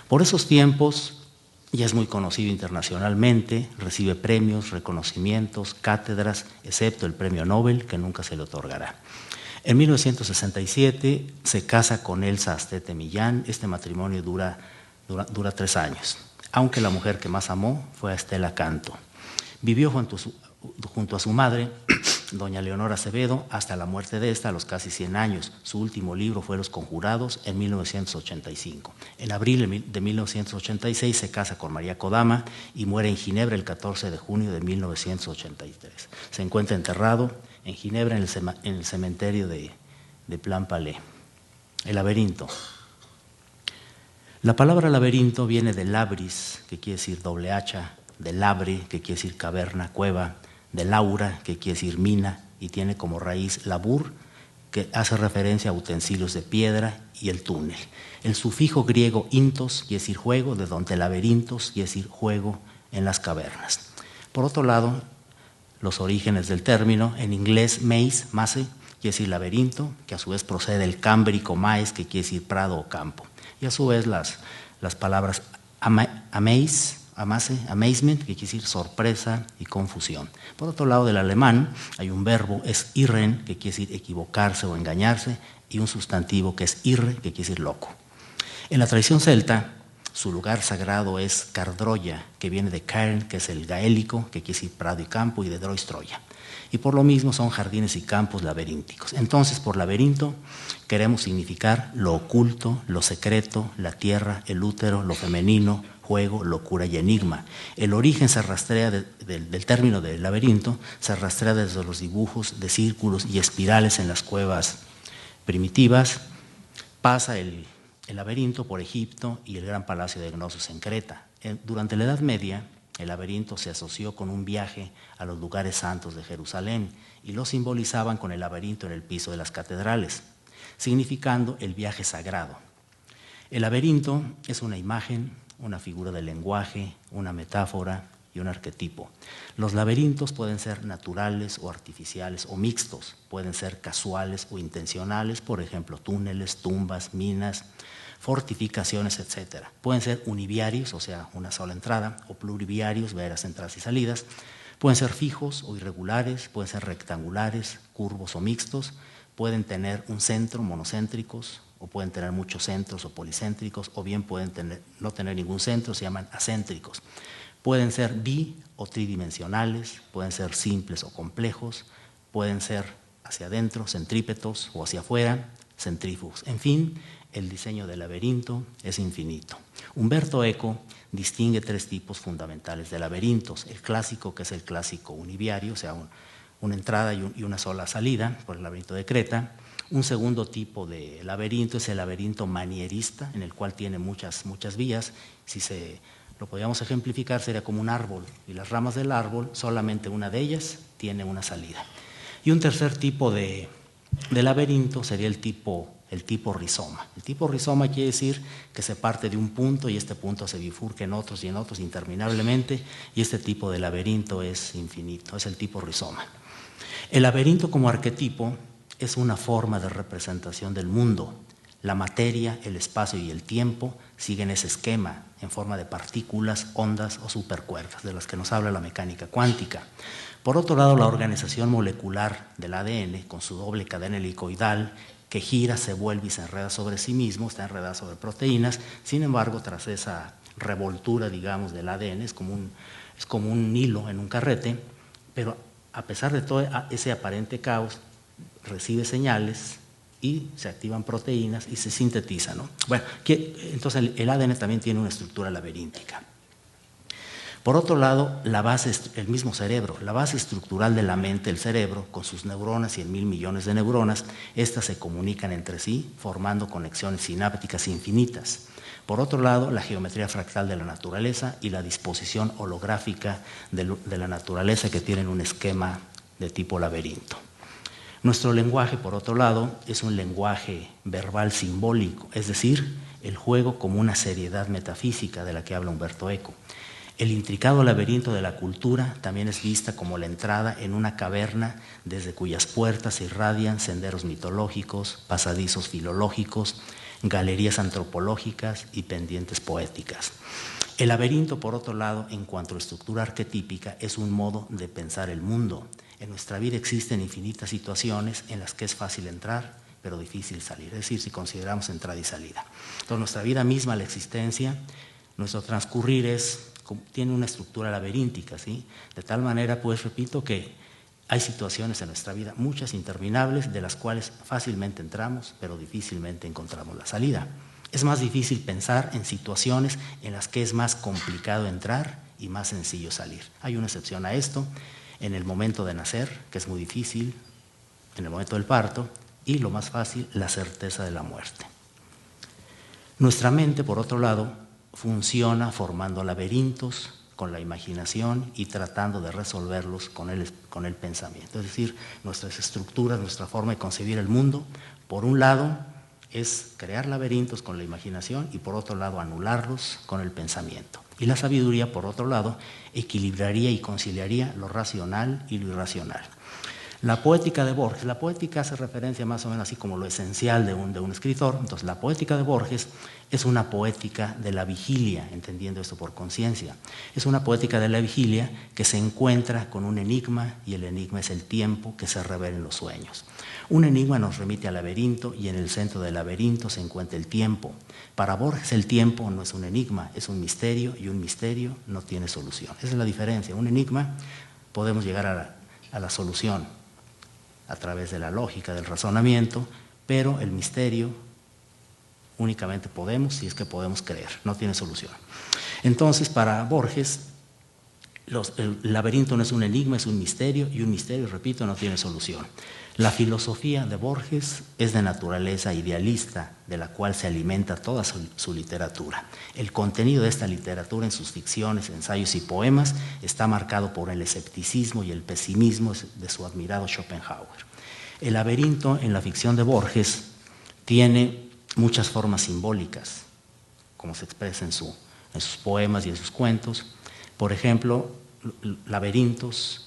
Por esos tiempos ya es muy conocido internacionalmente, recibe premios, reconocimientos, cátedras, excepto el premio Nobel, que nunca se le otorgará. En 1967 se casa con Elsa Astete Millán. Este matrimonio dura 3 años, aunque la mujer que más amó fue a Estela Canto. Vivió junto a su madre, doña Leonora Acevedo, hasta la muerte de esta a los casi 100 años. Su último libro fue Los Conjurados en 1985. En abril de 1986 se casa con María Kodama y muere en Ginebra el 14 de junio de 1983. Se encuentra enterrado en Ginebra en el cementerio de Plainpalais. El laberinto. La palabra laberinto viene de labris, que quiere decir doble hacha, de labre, que quiere decir caverna, cueva, de laura, que quiere decir mina, y tiene como raíz labur, que hace referencia a utensilios de piedra, y el túnel. El sufijo griego intos quiere decir juego, de donde laberintos quiere decir juego en las cavernas. Por otro lado, los orígenes del término, en inglés maze, quiere decir laberinto, que a su vez procede del cámbrico maes, que quiere decir prado o campo. Y a su vez las palabras amazement, que quiere decir sorpresa y confusión. Por otro lado, del alemán hay un verbo, es irren, que quiere decir equivocarse o engañarse, y un sustantivo que es irre, que quiere decir loco. En la tradición celta, su lugar sagrado es Cardroya, que viene de Cairn, que es el gaélico, que quiere decir prado y campo, y de Drois, Troya. Y por lo mismo son jardines y campos laberínticos. Entonces, por laberinto queremos significar lo oculto, lo secreto, la tierra, el útero, lo femenino, juego, locura y enigma. El origen se rastrea del término de laberinto, se rastrea desde los dibujos de círculos y espirales en las cuevas primitivas. Pasa el laberinto por Egipto y el gran palacio de Gnosos en Creta. Durante la Edad Media, el laberinto se asoció con un viaje a los lugares santos de Jerusalén y lo simbolizaban con el laberinto en el piso de las catedrales, significando el viaje sagrado. El laberinto es una imagen, una figura del lenguaje, una metáfora y un arquetipo. Los laberintos pueden ser naturales o artificiales o mixtos, pueden ser casuales o intencionales, por ejemplo, túneles, tumbas, minas, fortificaciones, etc. Pueden ser univiarios, o sea, una sola entrada, o pluriviarios, veras entradas y salidas. Pueden ser fijos o irregulares, pueden ser rectangulares, curvos o mixtos, pueden tener un centro, monocéntricos, o pueden tener muchos centros o policéntricos, o bien pueden no tener ningún centro, se llaman acéntricos. Pueden ser bi o tridimensionales, pueden ser simples o complejos, pueden ser hacia adentro, centrípetos, o hacia afuera, centrífugos. En fin, el diseño del laberinto es infinito. Umberto Eco distingue 3 tipos fundamentales de laberintos. El clásico, que es el clásico univiario, o sea, una entrada y una sola salida, por el laberinto de Creta. Un segundo tipo de laberinto es el laberinto manierista, en el cual tiene muchas vías. Si lo podíamos ejemplificar, sería como un árbol, y las ramas del árbol, solamente una de ellas tiene una salida. Y un tercer tipo de laberinto sería el tipo el tipo rizoma. El tipo rizoma quiere decir que se parte de un punto y este punto se bifurca en otros y en otros interminablemente, y este tipo de laberinto es infinito, es el tipo rizoma. El laberinto como arquetipo es una forma de representación del mundo. La materia, el espacio y el tiempo siguen ese esquema en forma de partículas, ondas o supercuerdas, de las que nos habla la mecánica cuántica. Por otro lado, la organización molecular del ADN, con su doble cadena helicoidal, que gira, se vuelve y se enreda sobre sí mismo, está enredada sobre proteínas. Sin embargo, tras esa revoltura, digamos, del ADN, es como un hilo en un carrete, pero a pesar de todo ese aparente caos, recibe señales y se activan proteínas y se sintetizan, ¿no? Bueno, entonces el ADN también tiene una estructura laberíntica. Por otro lado, el mismo cerebro, la base estructural de la mente, el cerebro, con sus neuronas, 100.000 millones de neuronas, estas se comunican entre sí, formando conexiones sinápticas infinitas. Por otro lado, la geometría fractal de la naturaleza y la disposición holográfica de la naturaleza, que tienen un esquema de tipo laberinto. Nuestro lenguaje, por otro lado, es un lenguaje verbal simbólico, es decir, el juego como una seriedad metafísica de la que habla Umberto Eco. El intricado laberinto de la cultura también es vista como la entrada en una caverna desde cuyas puertas se irradian senderos mitológicos, pasadizos filológicos, galerías antropológicas y pendientes poéticas. El laberinto, por otro lado, en cuanto a estructura arquetípica, es un modo de pensar el mundo. En nuestra vida existen infinitas situaciones en las que es fácil entrar, pero difícil salir, es decir, si consideramos entrada y salida. Entonces, nuestra vida misma, la existencia, nuestro transcurrir tiene una estructura laberíntica, ¿sí? De tal manera, pues, repito, que hay situaciones en nuestra vida, muchas interminables, de las cuales fácilmente entramos, pero difícilmente encontramos la salida. Es más difícil pensar en situaciones en las que es más complicado entrar y más sencillo salir. Hay una excepción a esto. En el momento de nacer, que es muy difícil, en el momento del parto, y lo más fácil, la certeza de la muerte. Nuestra mente, por otro lado, funciona formando laberintos con la imaginación y tratando de resolverlos con el pensamiento. Es decir, nuestras estructuras, nuestra forma de concebir el mundo, por un lado, es crear laberintos con la imaginación y por otro lado anularlos con el pensamiento. Y la sabiduría, por otro lado, equilibraría y conciliaría lo racional y lo irracional. La poética de Borges, la poética hace referencia más o menos así como lo esencial de un escritor. Entonces, la poética de Borges es una poética de la vigilia, entendiendo esto por conciencia. Es una poética de la vigilia que se encuentra con un enigma, y el enigma es el tiempo que se revela en los sueños. Un enigma nos remite al laberinto y en el centro del laberinto se encuentra el tiempo. Para Borges el tiempo no es un enigma, es un misterio, y un misterio no tiene solución. Esa es la diferencia. Un enigma podemos llegar a la solución a través de la lógica, del razonamiento, pero el misterio únicamente podemos si es que podemos creer, no tiene solución. Entonces, para Borges, el laberinto no es un enigma, es un misterio, y un misterio, repito, no tiene solución. La filosofía de Borges es de naturaleza idealista, de la cual se alimenta toda su literatura. El contenido de esta literatura en sus ficciones, ensayos y poemas está marcado por el escepticismo y el pesimismo de su admirado Schopenhauer. El laberinto en la ficción de Borges tiene muchas formas simbólicas, como se expresa en sus poemas y en sus cuentos. Por ejemplo, laberintos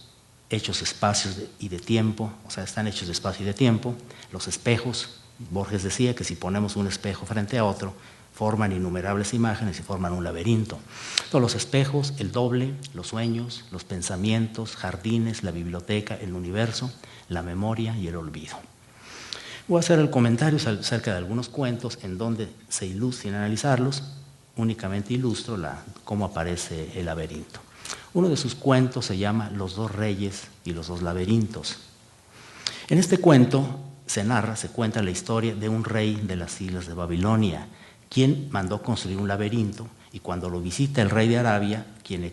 hechos espacios y de tiempo, o sea, están hechos de espacio y de tiempo. Los espejos, Borges decía que si ponemos un espejo frente a otro, forman innumerables imágenes y forman un laberinto. Todos los espejos, el doble, los sueños, los pensamientos, jardines, la biblioteca, el universo, la memoria y el olvido. Voy a hacer el comentario acerca de algunos cuentos en donde se ilustran, sin analizarlos, únicamente ilustro cómo aparece el laberinto. Uno de sus cuentos se llama Los dos reyes y los dos laberintos. En este cuento se cuenta la historia de un rey de las islas de Babilonia, quien mandó construir un laberinto, y cuando lo visita el rey de Arabia, quien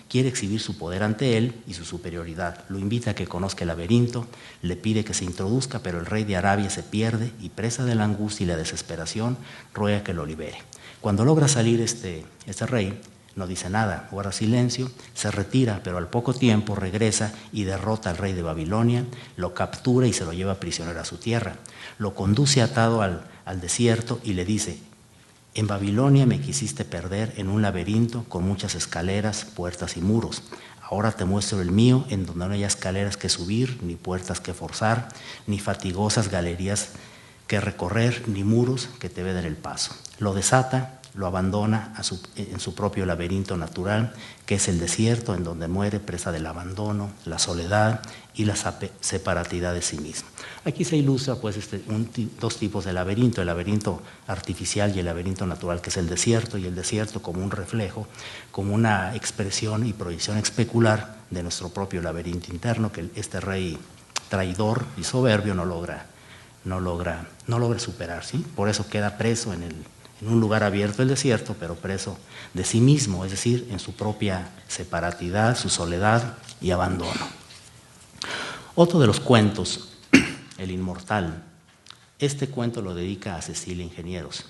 quiere exhibir su poder ante él y su superioridad, lo invita a que conozca el laberinto, le pide que se introduzca, pero el rey de Arabia se pierde y, presa de la angustia y la desesperación, ruega que lo libere. Cuando logra salir este rey, No dice nada, guarda silencio, se retira, pero al poco tiempo regresa y derrota al rey de Babilonia, lo captura y se lo lleva prisionero a su tierra. Lo conduce atado al desierto y le dice: en Babilonia me quisiste perder en un laberinto con muchas escaleras, puertas y muros. Ahora te muestro el mío, en donde no hay escaleras que subir, ni puertas que forzar, ni fatigosas galerías que recorrer, ni muros que te veden el paso. Lo desata, lo abandona en su propio laberinto natural, que es el desierto, en donde muere presa del abandono, la soledad y la separatidad de sí mismo. Aquí se ilustra pues dos tipos de laberinto, el laberinto artificial y el laberinto natural, que es el desierto, y el desierto como un reflejo, como una expresión y proyección especular de nuestro propio laberinto interno, que este rey traidor y soberbio no logra superar, ¿sí? Por eso queda preso en un lugar abierto del desierto, pero preso de sí mismo, es decir, en su propia separatidad, su soledad y abandono. Otro de los cuentos, El Inmortal. Este cuento lo dedica a Cecilia Ingenieros.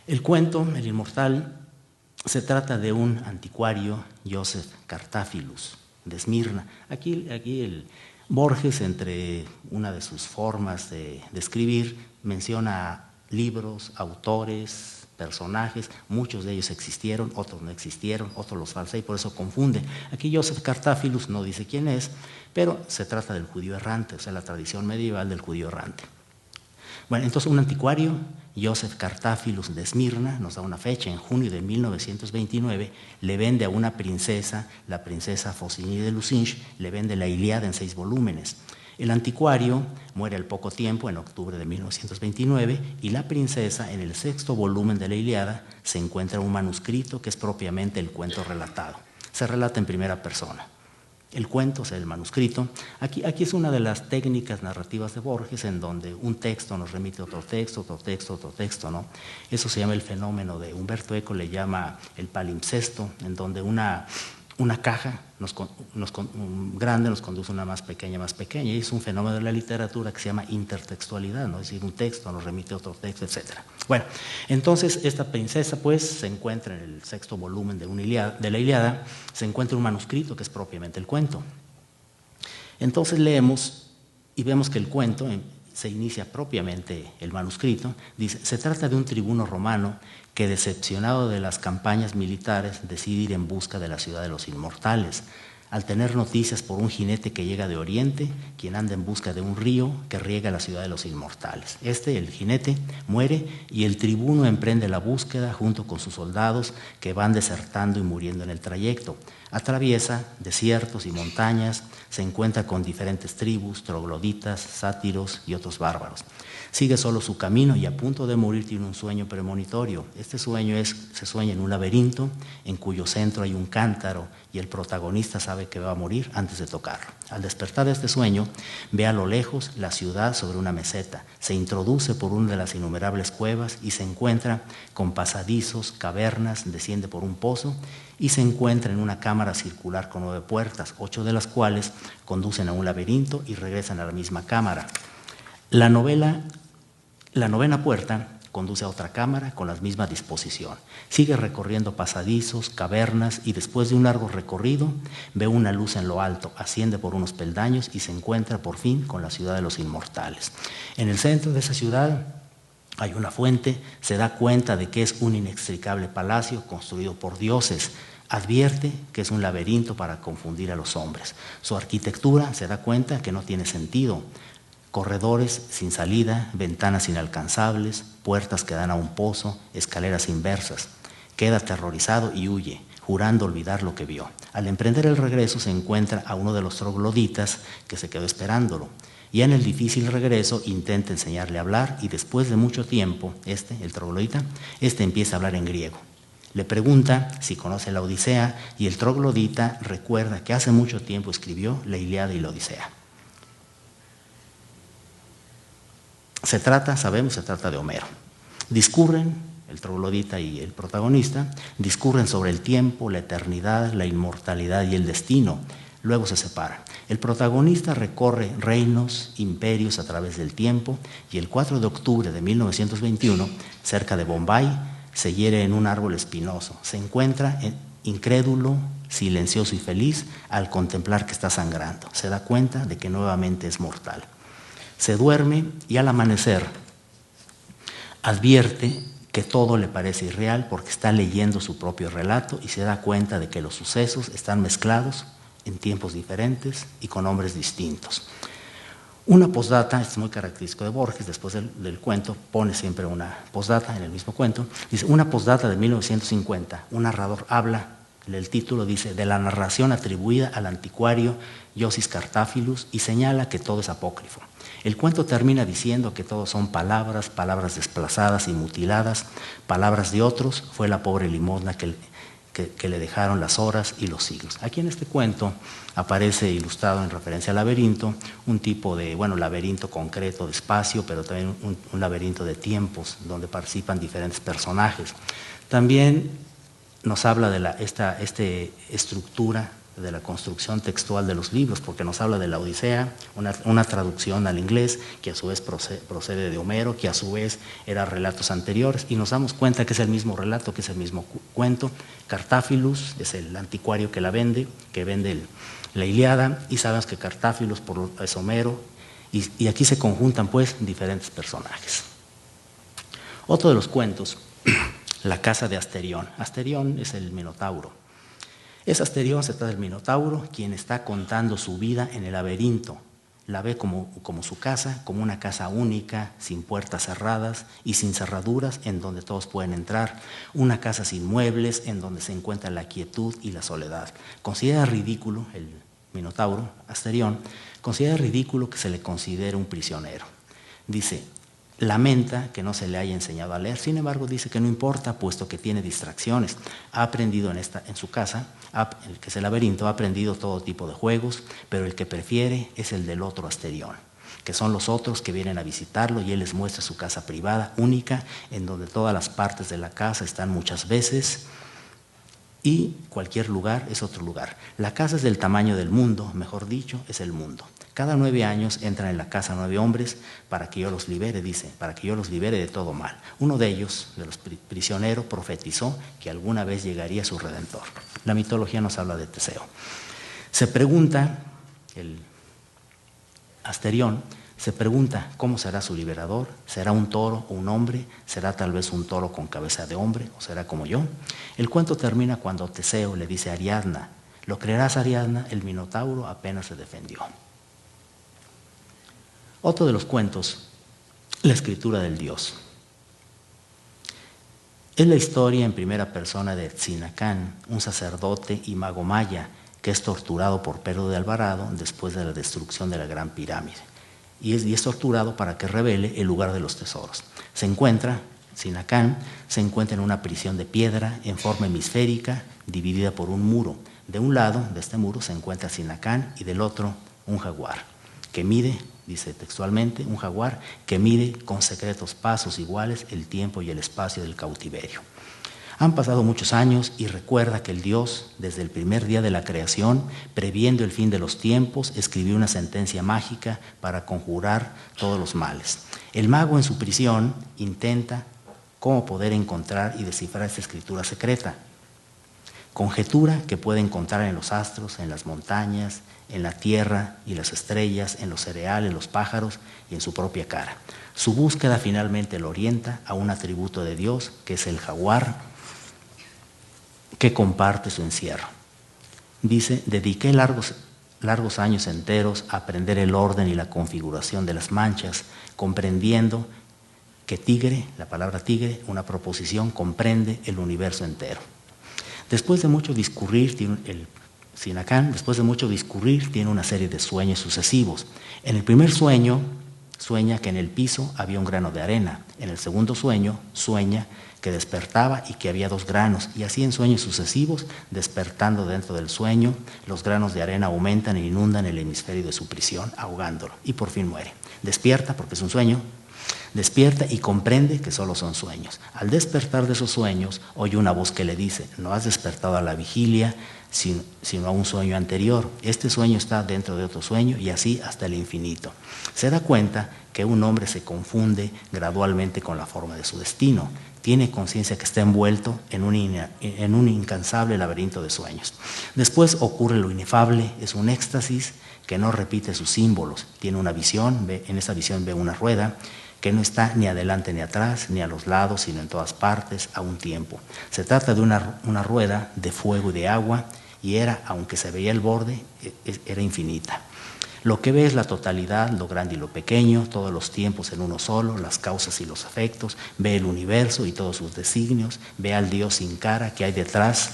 El cuento, El Inmortal, se trata de un anticuario, Joseph Cartáfilus, de Esmirna. Aquí el Borges, entre una de sus formas de escribir, menciona libros, autores, personajes, muchos de ellos existieron, otros no existieron, otros los falsea y por eso confunde. Aquí Joseph Cartáfilus no dice quién es, pero se trata del judío errante, o sea, la tradición medieval del judío errante. Bueno, entonces un anticuario, Joseph Cartáfilus de Esmirna, nos da una fecha, en junio de 1929, le vende a una princesa, la princesa Faucigny de Lucinge, le vende la Ilíada en 6 volúmenes. El anticuario muere al poco tiempo, en octubre de 1929, y la princesa, en el 6º volumen de la Ilíada, se encuentra un manuscrito que es propiamente el cuento relatado. Se relata en primera persona. El cuento, o sea, el manuscrito, aquí es una de las técnicas narrativas de Borges, en donde un texto nos remite a otro texto, ¿no? Eso se llama el fenómeno de Humberto Eco, le llama el palimpsesto, en donde una caja grande nos conduce a una más pequeña, y es un fenómeno de la literatura que se llama intertextualidad, ¿no? Es decir, un texto nos remite a otro texto, etc. Bueno, entonces esta princesa pues se encuentra en el 6º volumen de la Ilíada, se encuentra un manuscrito que es propiamente el cuento. Entonces leemos y vemos que el cuento se inicia propiamente el manuscrito, dice: se trata de un tribuno romano que, decepcionado de las campañas militares, decide ir en busca de la ciudad de los inmortales, al tener noticias por un jinete que llega de Oriente, quien anda en busca de un río que riega la ciudad de los inmortales. El jinete, muere y el tribuno emprende la búsqueda junto con sus soldados, que van desertando y muriendo en el trayecto. Atraviesa desiertos y montañas, se encuentra con diferentes tribus, trogloditas, sátiros y otros bárbaros. Sigue solo su camino y a punto de morir tiene un sueño premonitorio. Este sueño se sueña en un laberinto en cuyo centro hay un cántaro y el protagonista sabe que va a morir antes de tocarlo. Al despertar de este sueño, ve a lo lejos la ciudad sobre una meseta, se introduce por una de las innumerables cuevas y se encuentra con pasadizos, cavernas, desciende por un pozo y se encuentra en una cámara circular con 9 puertas, 8 de las cuales conducen a un laberinto y regresan a la misma cámara. La novena puerta conduce a otra cámara con la misma disposición. Sigue recorriendo pasadizos, cavernas y después de un largo recorrido ve una luz en lo alto, asciende por unos peldaños y se encuentra por fin con la ciudad de los inmortales. En el centro de esa ciudad hay una fuente, se da cuenta de que es un inextricable palacio construido por dioses. Advierte que es un laberinto para confundir a los hombres. Su arquitectura se da cuenta que no tiene sentido. Corredores sin salida, ventanas inalcanzables, puertas que dan a un pozo, escaleras inversas. Queda aterrorizado y huye, jurando olvidar lo que vio. Al emprender el regreso se encuentra a uno de los trogloditas que se quedó esperándolo. Ya en el difícil regreso intenta enseñarle a hablar y después de mucho tiempo, el troglodita, empieza a hablar en griego. Le pregunta si conoce la Odisea y el troglodita recuerda que hace mucho tiempo escribió la Ilíada y la Odisea. Se trata de Homero. Discurren, el troglodita y el protagonista, discurren sobre el tiempo, la eternidad, la inmortalidad y el destino. Luego se separan. El protagonista recorre reinos, imperios a través del tiempo y el 4 de octubre de 1921, cerca de Bombay, se hiere en un árbol espinoso, se encuentra incrédulo, silencioso y feliz al contemplar que está sangrando. Se da cuenta de que nuevamente es mortal. Se duerme y al amanecer advierte que todo le parece irreal porque está leyendo su propio relato y se da cuenta de que los sucesos están mezclados en tiempos diferentes y con hombres distintos. Una postdata, es muy característico de Borges, después del cuento pone siempre una postdata en el mismo cuento, dice, una postdata de 1950, un narrador habla, el título dice, de la narración atribuida al anticuario Iosis Cartáfilus y señala que todo es apócrifo. El cuento termina diciendo que todo son palabras, palabras desplazadas y mutiladas, palabras de otros, fue la pobre limosna que le dejaron las horas y los siglos. Aquí en este cuento aparece ilustrado en referencia al laberinto, un tipo de, laberinto concreto de espacio, pero también un laberinto de tiempos donde participan diferentes personajes. También nos habla de esta estructura de la construcción textual de los libros, porque nos habla de la Odisea, una traducción al inglés que a su vez procede de Homero, que a su vez eran relatos anteriores, y nos damos cuenta que es el mismo relato, que es el mismo cuento. Cartáfilus es el anticuario que vende la Ilíada, y sabemos que Cartáfilus es Homero, y aquí se conjuntan pues diferentes personajes. Otro de los cuentos, La casa de Asterión. Asterión es el Minotauro. Es Asterión, se trata del Minotauro, quien está contando su vida en el laberinto. La ve como su casa, como una casa única, sin puertas cerradas y sin cerraduras, en donde todos pueden entrar. Una casa sin muebles, en donde se encuentra la quietud y la soledad. Considera ridículo, el Minotauro, Asterión, considera ridículo que se le considere un prisionero. Dice, lamenta que no se le haya enseñado a leer, sin embargo dice que no importa, puesto que tiene distracciones. Ha aprendido en su casa, que es el laberinto, ha aprendido todo tipo de juegos, pero el que prefiere es el del otro Asterión, que son los otros que vienen a visitarlo y él les muestra su casa privada, única, en donde todas las partes de la casa están muchas veces y cualquier lugar es otro lugar. La casa es del tamaño del mundo, mejor dicho, es el mundo. Cada 9 años entran en la casa 9 hombres para que yo los libere, dice, para que yo los libere de todo mal. Uno de ellos, de los prisioneros, profetizó que alguna vez llegaría su Redentor. La mitología nos habla de Teseo. Se pregunta, el Asterión, se pregunta cómo será su liberador. ¿Será un toro o un hombre? ¿Será tal vez un toro con cabeza de hombre? ¿O será como yo? El cuento termina cuando Teseo le dice a Ariadna, ¿lo creerás, Ariadna? El Minotauro apenas se defendió. Otro de los cuentos, la escritura del dios. Es la historia en primera persona de Tzinacán, un sacerdote y mago maya que es torturado por Pedro de Alvarado después de la destrucción de la Gran Pirámide. Y es torturado para que revele el lugar de los tesoros. Tzinacán se encuentra en una prisión de piedra en forma hemisférica dividida por un muro. De un lado de este muro se encuentra Tzinacán y del otro un jaguar que mide, dice textualmente, un jaguar que mide con secretos pasos iguales el tiempo y el espacio del cautiverio. Han pasado muchos años y recuerda que el Dios, desde el primer día de la creación, previendo el fin de los tiempos, escribió una sentencia mágica para conjurar todos los males. El mago en su prisión intenta cómo poder encontrar y descifrar esta escritura secreta. Conjetura que puede encontrar en los astros, en las montañas, en la tierra y las estrellas, en los cereales, los pájaros y en su propia cara. Su búsqueda finalmente lo orienta a un atributo de Dios, que es el jaguar, que comparte su encierro. Dice, dediqué largos años enteros a aprender el orden y la configuración de las manchas, comprendiendo que tigre, la palabra tigre, una proposición, comprende el universo entero. Después de mucho discurrir, Tzinacán, después de mucho discurrir, tiene una serie de sueños sucesivos. En el primer sueño, sueña que en el piso había un grano de arena. En el segundo sueño, sueña que despertaba y que había 2 granos. Y así en sueños sucesivos, despertando dentro del sueño, los granos de arena aumentan e inundan el hemisferio de su prisión, ahogándolo. Y por fin muere. Despierta, porque es un sueño. Despierta y comprende que solo son sueños. Al despertar de esos sueños, oye una voz que le dice, no has despertado a la vigilia, sino a un sueño anterior. Este sueño está dentro de otro sueño y así hasta el infinito. Se da cuenta que un hombre se confunde gradualmente con la forma de su destino. tiene conciencia que está envuelto en un incansable laberinto de sueños. Después ocurre lo inefable, es un éxtasis que no repite sus símbolos. Tiene una visión, en esa visión ve una rueda que no está ni adelante ni atrás, ni a los lados, sino en todas partes, a un tiempo. Se trata de una rueda de fuego y de agua, y era, aunque se veía el borde, era infinita. Lo que ve es la totalidad, lo grande y lo pequeño, todos los tiempos en uno solo, las causas y los efectos, ve el universo y todos sus designios, ve al Dios sin cara que hay detrás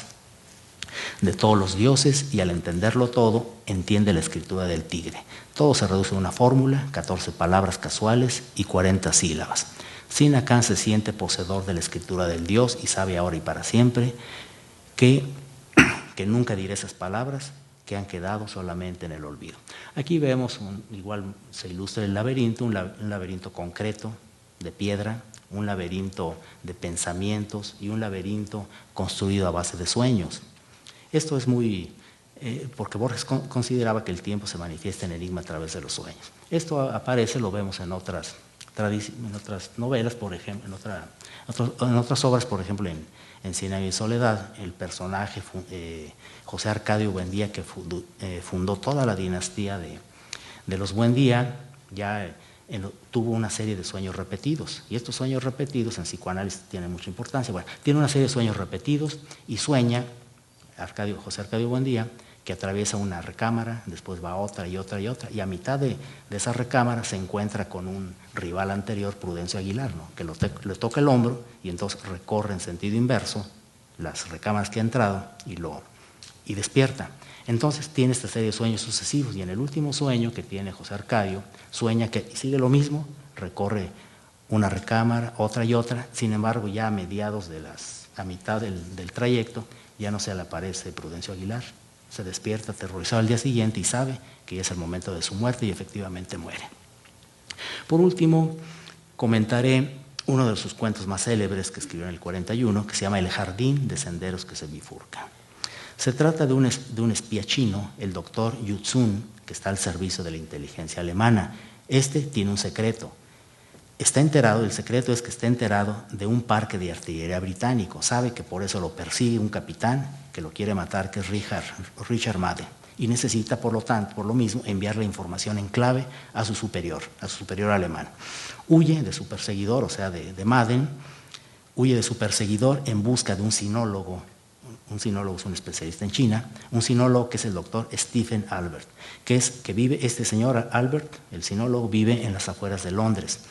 de todos los dioses, y al entenderlo todo, entiende la escritura del tigre. Todo se reduce a una fórmula, 14 palabras casuales y 40 sílabas. Sinacán se siente poseedor de la escritura del Dios y sabe ahora y para siempre que nunca diré esas palabras que han quedado solamente en el olvido. Aquí vemos, igual se ilustra el laberinto, un laberinto concreto de piedra, un laberinto de pensamientos y un laberinto construido a base de sueños. Esto es muy, porque Borges consideraba que el tiempo se manifiesta en enigma a través de los sueños. Esto aparece, lo vemos en otras novelas, por ejemplo, en otras obras, por ejemplo, en Cien años de soledad, el personaje José Arcadio Buendía, que fundó toda la dinastía de los Buendía, ya tuvo una serie de sueños repetidos. Y estos sueños repetidos en psicoanálisis tienen mucha importancia. Bueno, tiene una serie de sueños repetidos y sueña José Arcadio Buendía que atraviesa una recámara, después va a otra y otra y otra, y a mitad de esa recámara se encuentra con un rival anterior, Prudencio Aguilar, ¿no? Que le toca el hombro y entonces recorre en sentido inverso las recámaras que ha entrado y despierta. Entonces tiene esta serie de sueños sucesivos, y en el último sueño que tiene José Arcadio, sueña que sigue lo mismo, recorre una recámara, otra y otra. Sin embargo, ya a mitad del trayecto, ya no se le aparece Prudencio Aguilar. Se despierta aterrorizado al día siguiente y sabe que ya es el momento de su muerte, y efectivamente muere. Por último, comentaré uno de sus cuentos más célebres que escribió en el 41, que se llama El jardín de senderos que se bifurcan. Se trata de un espía chino, el doctor Yu Tsun, que está al servicio de la inteligencia alemana. Este tiene un secreto. El secreto es que está enterado de un parque de artillería británico. Sabe que por eso lo persigue un capitán que lo quiere matar, que es Richard Madden, y necesita, por lo mismo, enviar la información en clave a su superior alemán. Huye de su perseguidor, o sea, de Madden, huye de su perseguidor en busca de un sinólogo. Un sinólogo es un especialista en China, un sinólogo que es el doctor Stephen Albert, este señor Albert, el sinólogo, vive en las afueras de Londres.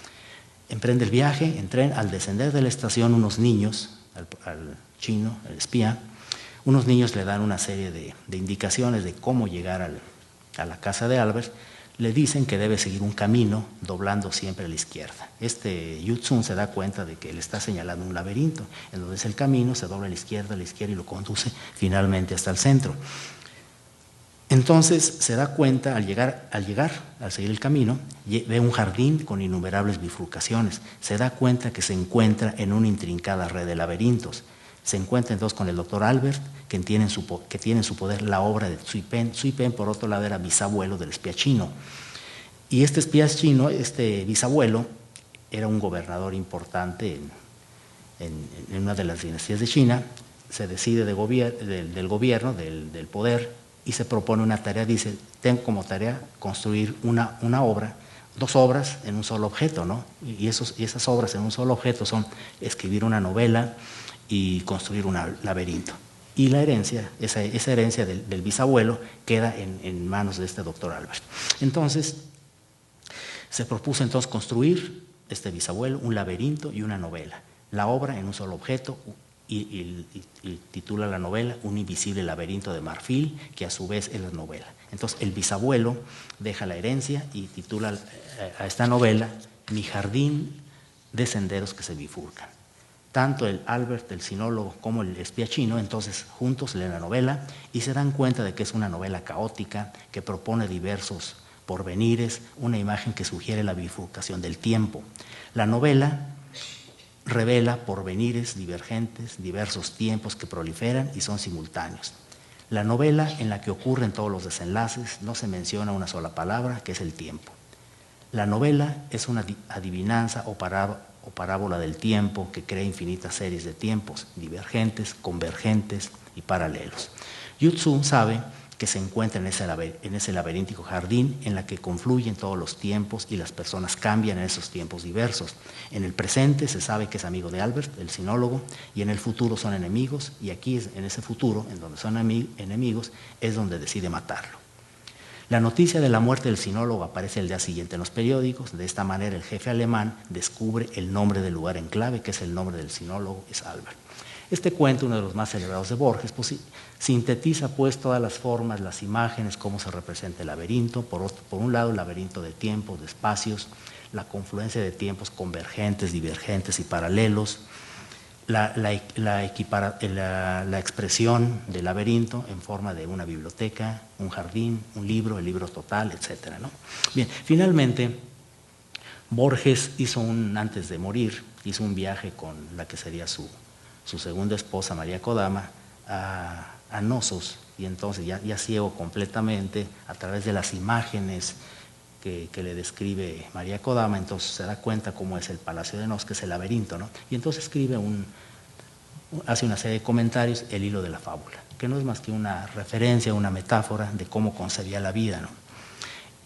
Emprende el viaje en tren. Al descender de la estación, unos niños, al chino, el espía, unos niños le dan una serie de indicaciones de cómo llegar a la casa de Albert. Le dicen que debe seguir un camino doblando siempre a la izquierda. Yu Tsun se da cuenta de que le está señalando un laberinto, en donde es el camino, se dobla a la izquierda y lo conduce finalmente hasta el centro. Entonces se da cuenta, al seguir el camino, ve un jardín con innumerables bifurcaciones. Se da cuenta que se encuentra en una intrincada red de laberintos. Se encuentra entonces con el doctor Albert, que tiene en su poder la obra de Cui Pen. Cui Pen, por otro lado, era bisabuelo del espía chino. Y este espía chino, este bisabuelo, era un gobernador importante en una de las dinastías de China. Se decide del gobierno, del poder, y se propone una tarea. Dice, tengo como tarea construir una obra, dos obras en un solo objeto, ¿no? Y esas obras en un solo objeto son escribir una novela y construir un laberinto. Y la herencia, esa herencia del bisabuelo, queda en manos de este doctor Albert. Entonces, se propuso entonces construir este bisabuelo un laberinto y una novela. La obra en un solo objeto, y titula la novela Un invisible laberinto de marfil, que a su vez es la novela. Entonces el bisabuelo deja la herencia y titula a esta novela Mi jardín de senderos que se bifurcan. Tanto el Albert, el sinólogo, como el espía chino, entonces juntos leen la novela y se dan cuenta de que es una novela caótica que propone diversos porvenires, una imagen que sugiere la bifurcación del tiempo. La novela revela porvenires divergentes, diversos tiempos que proliferan y son simultáneos. La novela, en la que ocurren todos los desenlaces, no se menciona una sola palabra, que es el tiempo. La novela es una adivinanza o o parábola del tiempo que crea infinitas series de tiempos divergentes, convergentes y paralelos. Yu Tzu sabe que se encuentra en ese laberíntico jardín en la que confluyen todos los tiempos y las personas cambian en esos tiempos diversos. En el presente se sabe que es amigo de Albert, el sinólogo, y en el futuro son enemigos, y aquí en ese futuro, en donde son enemigos, es donde decide matarlo. La noticia de la muerte del sinólogo aparece el día siguiente en los periódicos. De esta manera el jefe alemán descubre el nombre del lugar en clave, que es el nombre del sinólogo, es Albert. Este cuento, uno de los más celebrados de Borges, pues sintetiza pues todas las formas, las imágenes, cómo se representa el laberinto. Por un lado, el laberinto de tiempos, de espacios, la confluencia de tiempos convergentes, divergentes y paralelos, la expresión del laberinto en forma de una biblioteca, un jardín, un libro, el libro total, etc., ¿no? Bien, finalmente, Borges antes de morir, hizo un viaje con la que sería su segunda esposa, María Kodama, a Knossos, y entonces ya ciego completamente, a través de las imágenes que le describe María Kodama, entonces se da cuenta cómo es el Palacio de Knossos, que es el laberinto, ¿no? Y entonces hace una serie de comentarios, el hilo de la fábula, que no es más que una referencia, una metáfora de cómo concebía la vida, ¿no?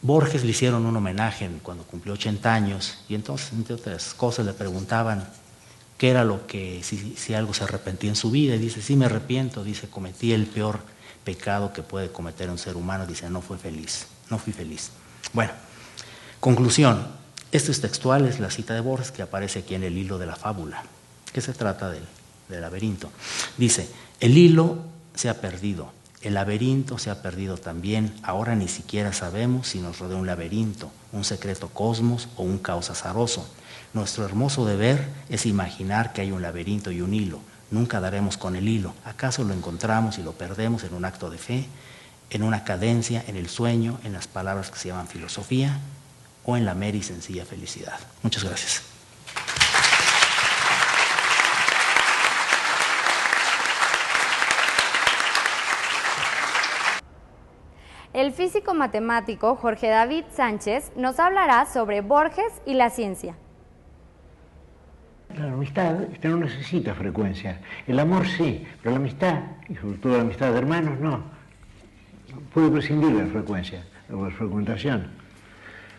Borges le hicieron un homenaje cuando cumplió 80 años, y entonces, entre otras cosas, le preguntaban qué era lo que, si algo se arrepentía en su vida, y dice, sí me arrepiento, dice, cometí el peor pecado que puede cometer un ser humano, dice, no fui feliz. Bueno, conclusión, esto es textual, es la cita de Borges que aparece aquí en el hilo de la fábula, que se trata del laberinto. Dice, el hilo se ha perdido, el laberinto se ha perdido también, ahora ni siquiera sabemos si nos rodea un laberinto, un secreto cosmos o un caos azaroso. Nuestro hermoso deber es imaginar que hay un laberinto y un hilo. Nunca daremos con el hilo. ¿Acaso lo encontramos y lo perdemos en un acto de fe, en una cadencia, en el sueño, en las palabras que se llaman filosofía o en la mera y sencilla felicidad? Muchas gracias. El físico matemático Jorge David Sánchez nos hablará sobre Borges y la ciencia. La amistad no necesita frecuencia. El amor sí, pero la amistad, y sobre todo la amistad de hermanos, no. Puede prescindir de la frecuencia, de la frecuentación.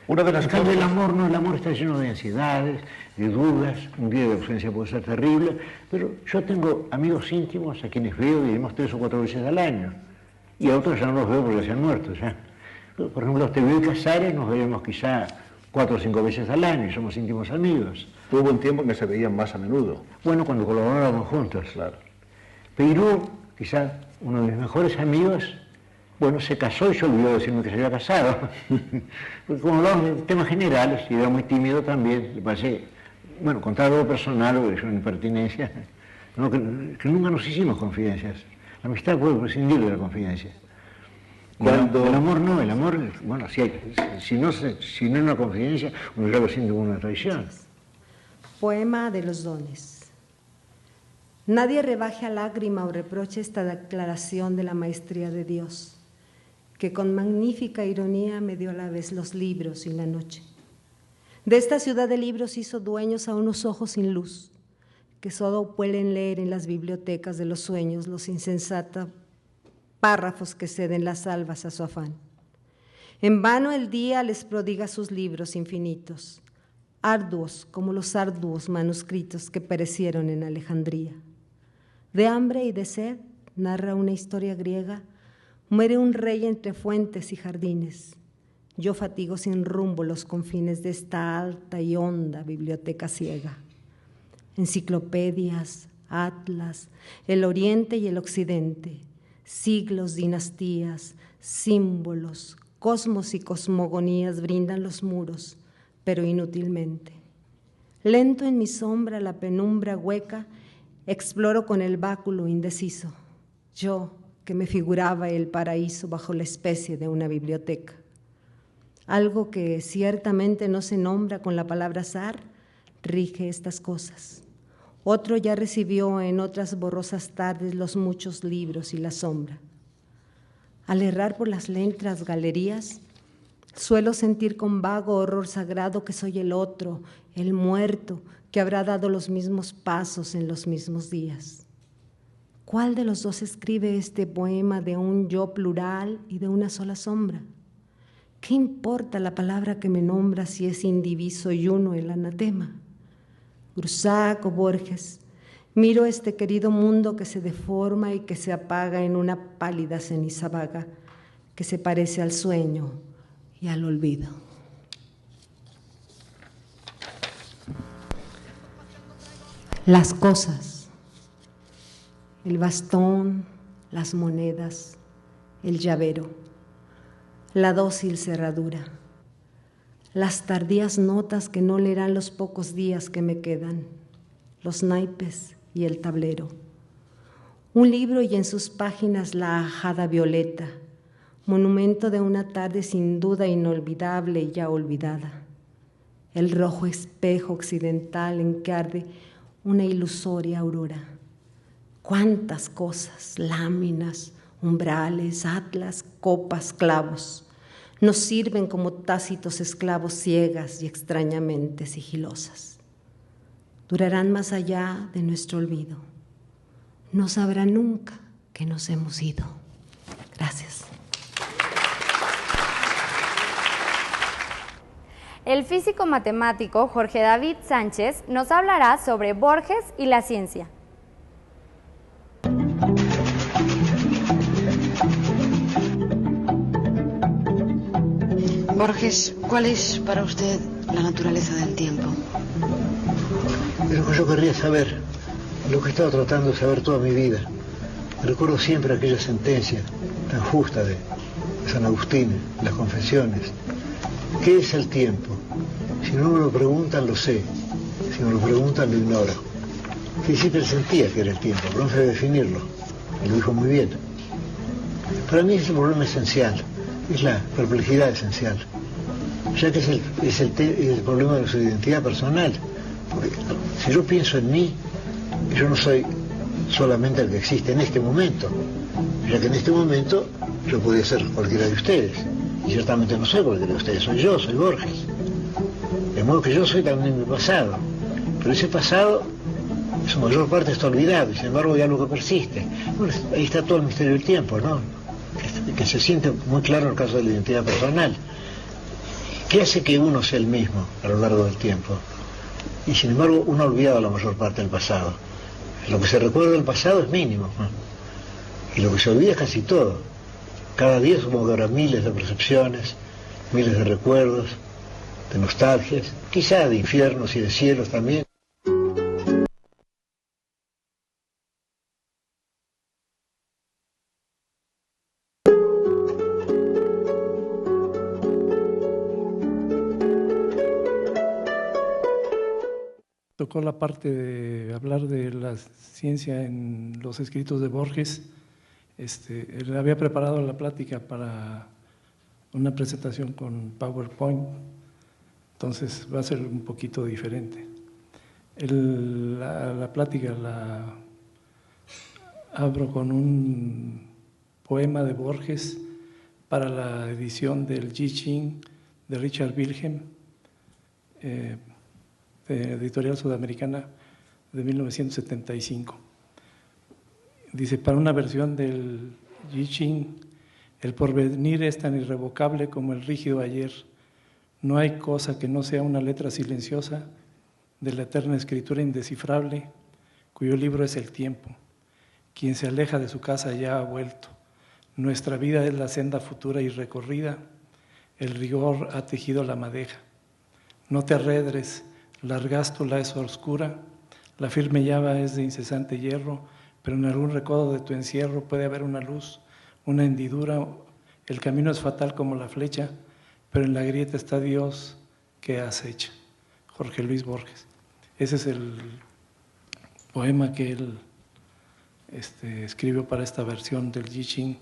Una de las cosas... El amor no, el amor está lleno de ansiedades, de dudas, un día de ausencia puede ser terrible, pero yo tengo amigos íntimos a quienes veo, digamos, 3 o 4 veces al año, y a otros ya no los veo porque se han muerto ya. Por ejemplo, a Teveo y Casares nos vemos quizá 4 o 5 veces al año y somos íntimos amigos. Hubo un tiempo en que se veían más a menudo. Bueno, cuando colaborábamos juntos. Claro. Peiró, quizá uno de mis mejores amigos, bueno, se casó y se olvidó de decirme que se había casado. Porque como hablábamos de temas generales, y era muy tímido también, le parece, bueno, contar algo personal o es una impertinencia, no, que nunca nos hicimos confidencias. La amistad puede prescindir de la confidencia. El amor no, el amor, bueno, si no es una confidencia, uno ya lo siente como una traición. Poema de los dones. Nadie rebaje a lágrima o reproche esta declaración de la maestría de Dios, que con magnífica ironía me dio a la vez los libros y la noche. De esta ciudad de libros hizo dueños a unos ojos sin luz, que solo pueden leer en las bibliotecas de los sueños los insensatos párrafos que ceden las albas a su afán. En vano el día les prodiga sus libros infinitos, arduos como los arduos manuscritos que perecieron en Alejandría. De hambre y de sed, narra una historia griega, muere un rey entre fuentes y jardines. Yo fatigo sin rumbo los confines de esta alta y honda biblioteca ciega. Enciclopedias, atlas, el oriente y el occidente, siglos, dinastías, símbolos, cosmos y cosmogonías brindan los muros, pero inútilmente. Lento en mi sombra la penumbra hueca, exploro con el báculo indeciso, yo que me figuraba el paraíso bajo la especie de una biblioteca. Algo que ciertamente no se nombra con la palabra azar, rige estas cosas. Otro ya recibió en otras borrosas tardes los muchos libros y la sombra. Al errar por las lentas galerías, Suelo sentir con vago horror sagrado que soy el otro, el muerto, que habrá dado los mismos pasos en los mismos días. ¿Cuál de los dos escribe este poema de un yo plural y de una sola sombra? ¿Qué importa la palabra que me nombra si es indiviso y uno el anatema? Grusac o Borges, miro este querido mundo que se deforma y que se apaga en una pálida ceniza vaga, que se parece al sueño y al olvido. Las cosas, el bastón, las monedas, el llavero, la dócil cerradura, las tardías notas que no leerán los pocos días que me quedan, los naipes y el tablero, un libro y en sus páginas la ajada violeta, monumento de una tarde sin duda inolvidable y ya olvidada, el rojo espejo occidental en que arde una ilusoria aurora. Cuántas cosas, láminas, umbrales, atlas, copas, clavos, nos sirven como tácitos esclavos ciegas y extrañamente sigilosas. Durarán más allá de nuestro olvido. No sabrá nunca que nos hemos ido. Gracias. El físico matemático Jorge David Sánchez nos hablará sobre Borges y la ciencia. Borges, ¿cuál es para usted la naturaleza del tiempo? Es lo que yo querría saber, lo que he estado tratando de saber toda mi vida. Recuerdo siempre aquella sentencia tan justa de San Agustín, las Confesiones. ¿Qué es el tiempo? Si no me lo preguntan, lo sé. Si me lo preguntan, lo ignoro. Sí, siempre sentía que era el tiempo, pero no sé definirlo. Y lo dijo muy bien. Para mí es el problema esencial, es la perplejidad esencial, ya que es el problema de su identidad personal. Porque si yo pienso en mí, yo no soy solamente el que existe en este momento, ya que en este momento yo podría ser cualquiera de ustedes. Y ciertamente no soy cualquiera de ustedes, soy yo, soy Borges. De modo que yo soy también mi pasado. Pero ese pasado, en su mayor parte está olvidado, y sin embargo hay algo que persiste. Bueno, ahí está todo el misterio del tiempo, ¿no? Que se siente muy claro en el caso de la identidad personal. ¿Qué hace que uno sea el mismo a lo largo del tiempo? Y sin embargo uno ha olvidado la mayor parte del pasado. Lo que se recuerda del pasado es mínimo, ¿no? Y lo que se olvida es casi todo. Cada día supongo que habrá miles de percepciones, miles de recuerdos, de nostalgias, quizá de infiernos y de cielos también. Tocó la parte de hablar de la ciencia en los escritos de Borges. Él había preparado la plática para una presentación con PowerPoint, entonces va a ser un poquito diferente. La plática la abro con un poema de Borges para la edición del I Ching de Richard Wilhelm, de Editorial Sudamericana de 1975. Dice, para una versión del I Ching, el porvenir es tan irrevocable como el rígido ayer. No hay cosa que no sea una letra silenciosa de la eterna escritura indescifrable, cuyo libro es el tiempo. Quien se aleja de su casa ya ha vuelto. Nuestra vida es la senda futura y recorrida. El rigor ha tejido la madeja. No te arredres, la argástula es oscura, la firme llave es de incesante hierro, pero en algún recodo de tu encierro puede haber una luz, una hendidura. El camino es fatal como la flecha, pero en la grieta está Dios que acecha. Jorge Luis Borges. Ese es el poema que él escribió para esta versión del I Ching.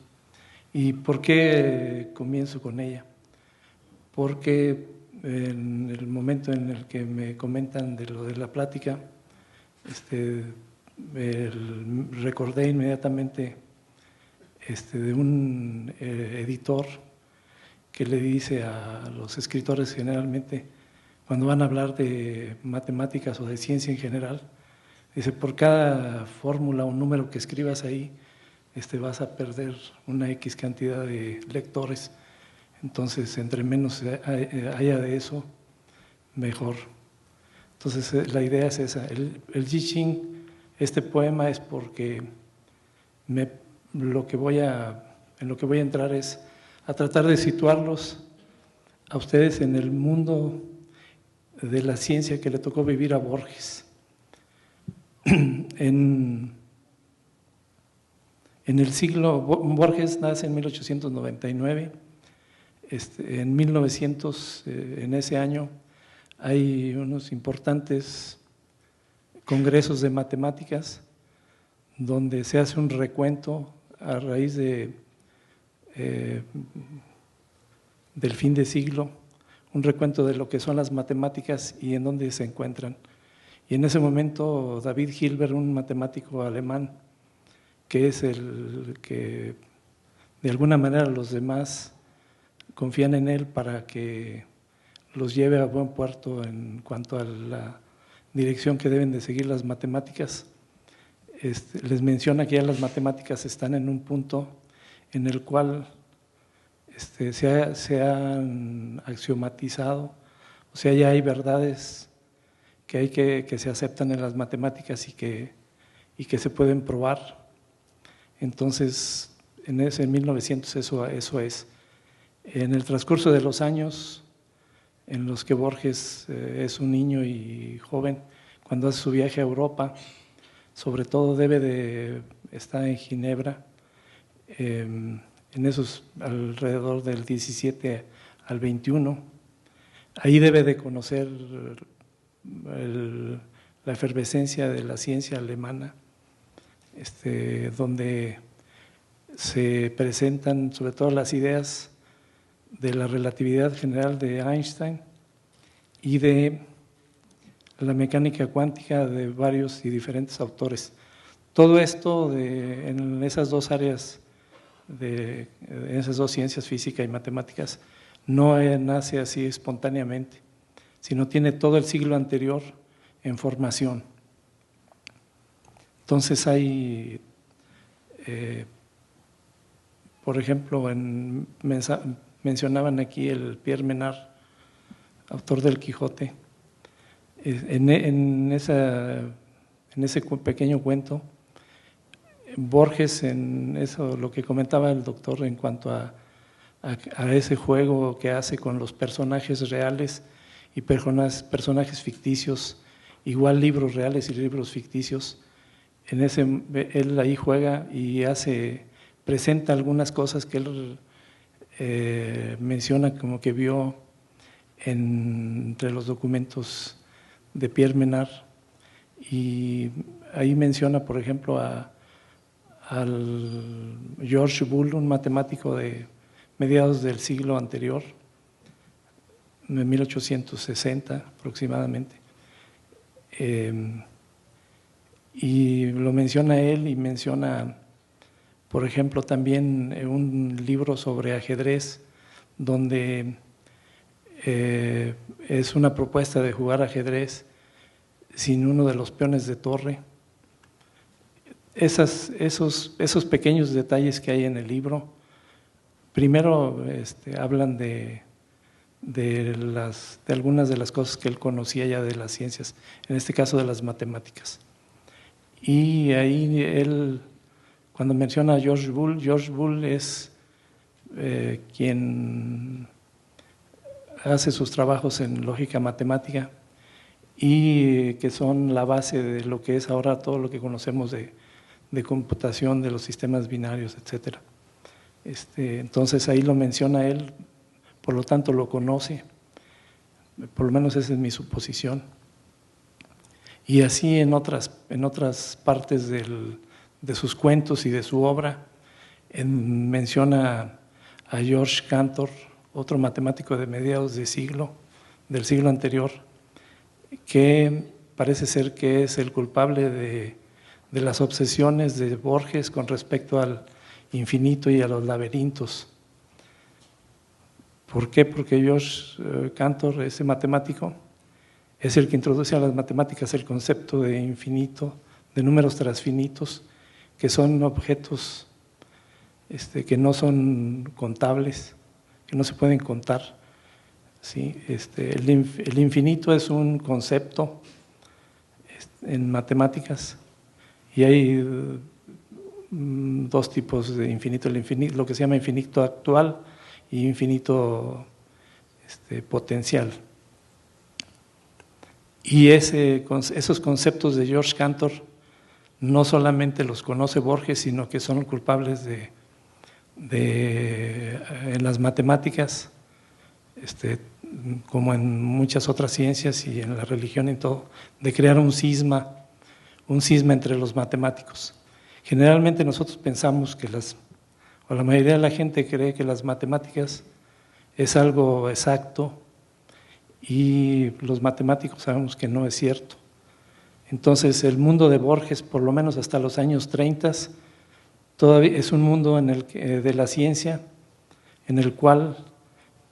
¿Y por qué comienzo con ella? Porque en el momento en el que me comentan de lo de la plática, recordé inmediatamente de un editor que le dice a los escritores generalmente cuando van a hablar de matemáticas o de ciencia en general. Dice, por cada fórmula o número que escribas ahí, vas a perder una X cantidad de lectores. Entonces, entre menos haya de eso, mejor. Entonces, la idea es esa. El I Ching, este poema es porque en lo que voy a entrar es a tratar de situarlos a ustedes en el mundo de la ciencia que le tocó vivir a Borges. En el siglo, Borges nace en 1899, en 1900, en ese año, hay unos importantes congresos de matemáticas donde se hace un recuento a raíz del fin de siglo, un recuento de lo que son las matemáticas y en dónde se encuentran. Y en ese momento David Hilbert, un matemático alemán, que es el que de alguna manera los demás confían en él para que los lleve a buen puerto en cuanto a la dirección que deben de seguir las matemáticas, les menciona que ya las matemáticas están en un punto en el cual se han axiomatizado, o sea, ya hay verdades que se aceptan en las matemáticas y que se pueden probar. Entonces, en 1900 eso es. En el transcurso de los años en los que Borges es un niño y joven, cuando hace su viaje a Europa, sobre todo debe de estar en Ginebra, en esos alrededor del 17 al 21, ahí debe de conocer la efervescencia de la ciencia alemana, donde se presentan sobre todo las ideas de la relatividad general de Einstein y de la mecánica cuántica de varios y diferentes autores. Todo esto en esas dos áreas, en esas dos ciencias, física y matemáticas, no nace así espontáneamente, sino tiene todo el siglo anterior en formación. Entonces hay, por ejemplo, mencionaban aquí el Pierre Menard, autor del Quijote. En ese pequeño cuento, Borges, en eso lo que comentaba el doctor en cuanto a ese juego que hace con los personajes reales y personajes ficticios, igual libros reales y libros ficticios, él ahí juega y presenta algunas cosas que él menciona como que vio entre los documentos de Pierre Menard, y ahí menciona, por ejemplo, al George Boole, un matemático de mediados del siglo anterior, de 1860 aproximadamente, y lo menciona él y menciona, por ejemplo, también un libro sobre ajedrez, donde es una propuesta de jugar ajedrez sin uno de los peones de torre. Esos pequeños detalles que hay en el libro, primero hablan de algunas de las cosas que él conocía ya de las ciencias, en este caso de las matemáticas. Y ahí él, cuando menciona a George Boole es quien hace sus trabajos en lógica matemática y que son la base de lo que es ahora todo lo que conocemos de computación, de los sistemas binarios, etc. Entonces ahí lo menciona él, por lo tanto lo conoce, por lo menos esa es mi suposición. Y así en otras partes de sus cuentos y de su obra, menciona a George Cantor, otro matemático de mediados del siglo anterior, que parece ser que es el culpable de las obsesiones de Borges con respecto al infinito y a los laberintos. ¿Por qué? Porque George Cantor, ese matemático, es el que introduce a las matemáticas el concepto de infinito, de números transfinitos, que son objetos que no son contables, que no se pueden contar. ¿Sí? El infinito es un concepto en matemáticas y hay dos tipos de infinito, lo que se llama infinito actual y infinito potencial. Y esos conceptos de George Cantor no solamente los conoce Borges, sino que son culpables en las matemáticas, como en muchas otras ciencias y en la religión y todo, de crear un cisma entre los matemáticos. Generalmente nosotros pensamos que o la mayoría de la gente cree que las matemáticas es algo exacto y los matemáticos sabemos que no es cierto. Entonces el mundo de Borges, por lo menos hasta los años 30, todavía es un mundo de la ciencia en el cual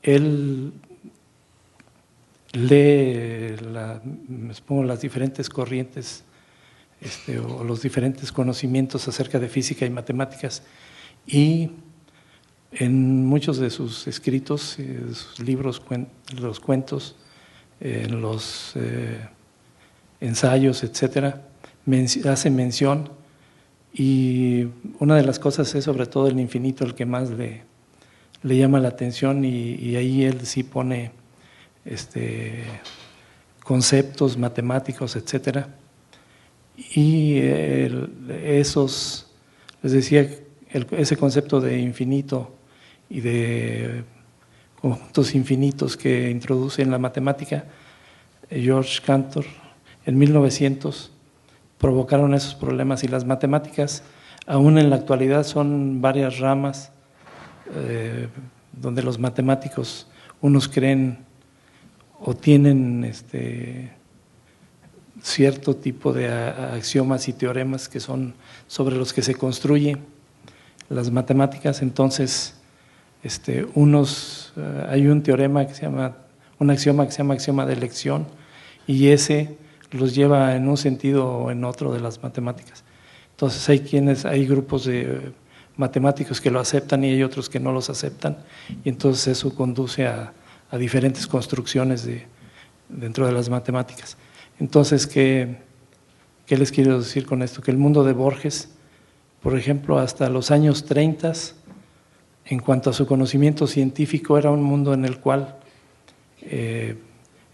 él lee las diferentes corrientes o los diferentes conocimientos acerca de física y matemáticas, y en muchos de sus escritos, sus libros, los cuentos, en los ensayos, etcétera, hace mención, y una de las cosas es sobre todo el infinito el que más le llama la atención, y ahí él sí pone conceptos matemáticos, etcétera. Y les decía, ese concepto de infinito y de conjuntos infinitos que introduce en la matemática George Cantor en 1900 provocaron esos problemas, y las matemáticas aún en la actualidad son varias ramas donde los matemáticos, unos creen o tienen cierto tipo de axiomas y teoremas que son sobre los que se construyen las matemáticas. Entonces hay un teorema que se llama, un axioma que se llama axioma de elección, y ese los lleva en un sentido o en otro de las matemáticas. Entonces hay grupos de matemáticos que lo aceptan y hay otros que no los aceptan, y entonces eso conduce a diferentes construcciones dentro de las matemáticas. Entonces, ¿qué les quiero decir con esto? Que el mundo de Borges, por ejemplo, hasta los años 30, en cuanto a su conocimiento científico, era un mundo en el cual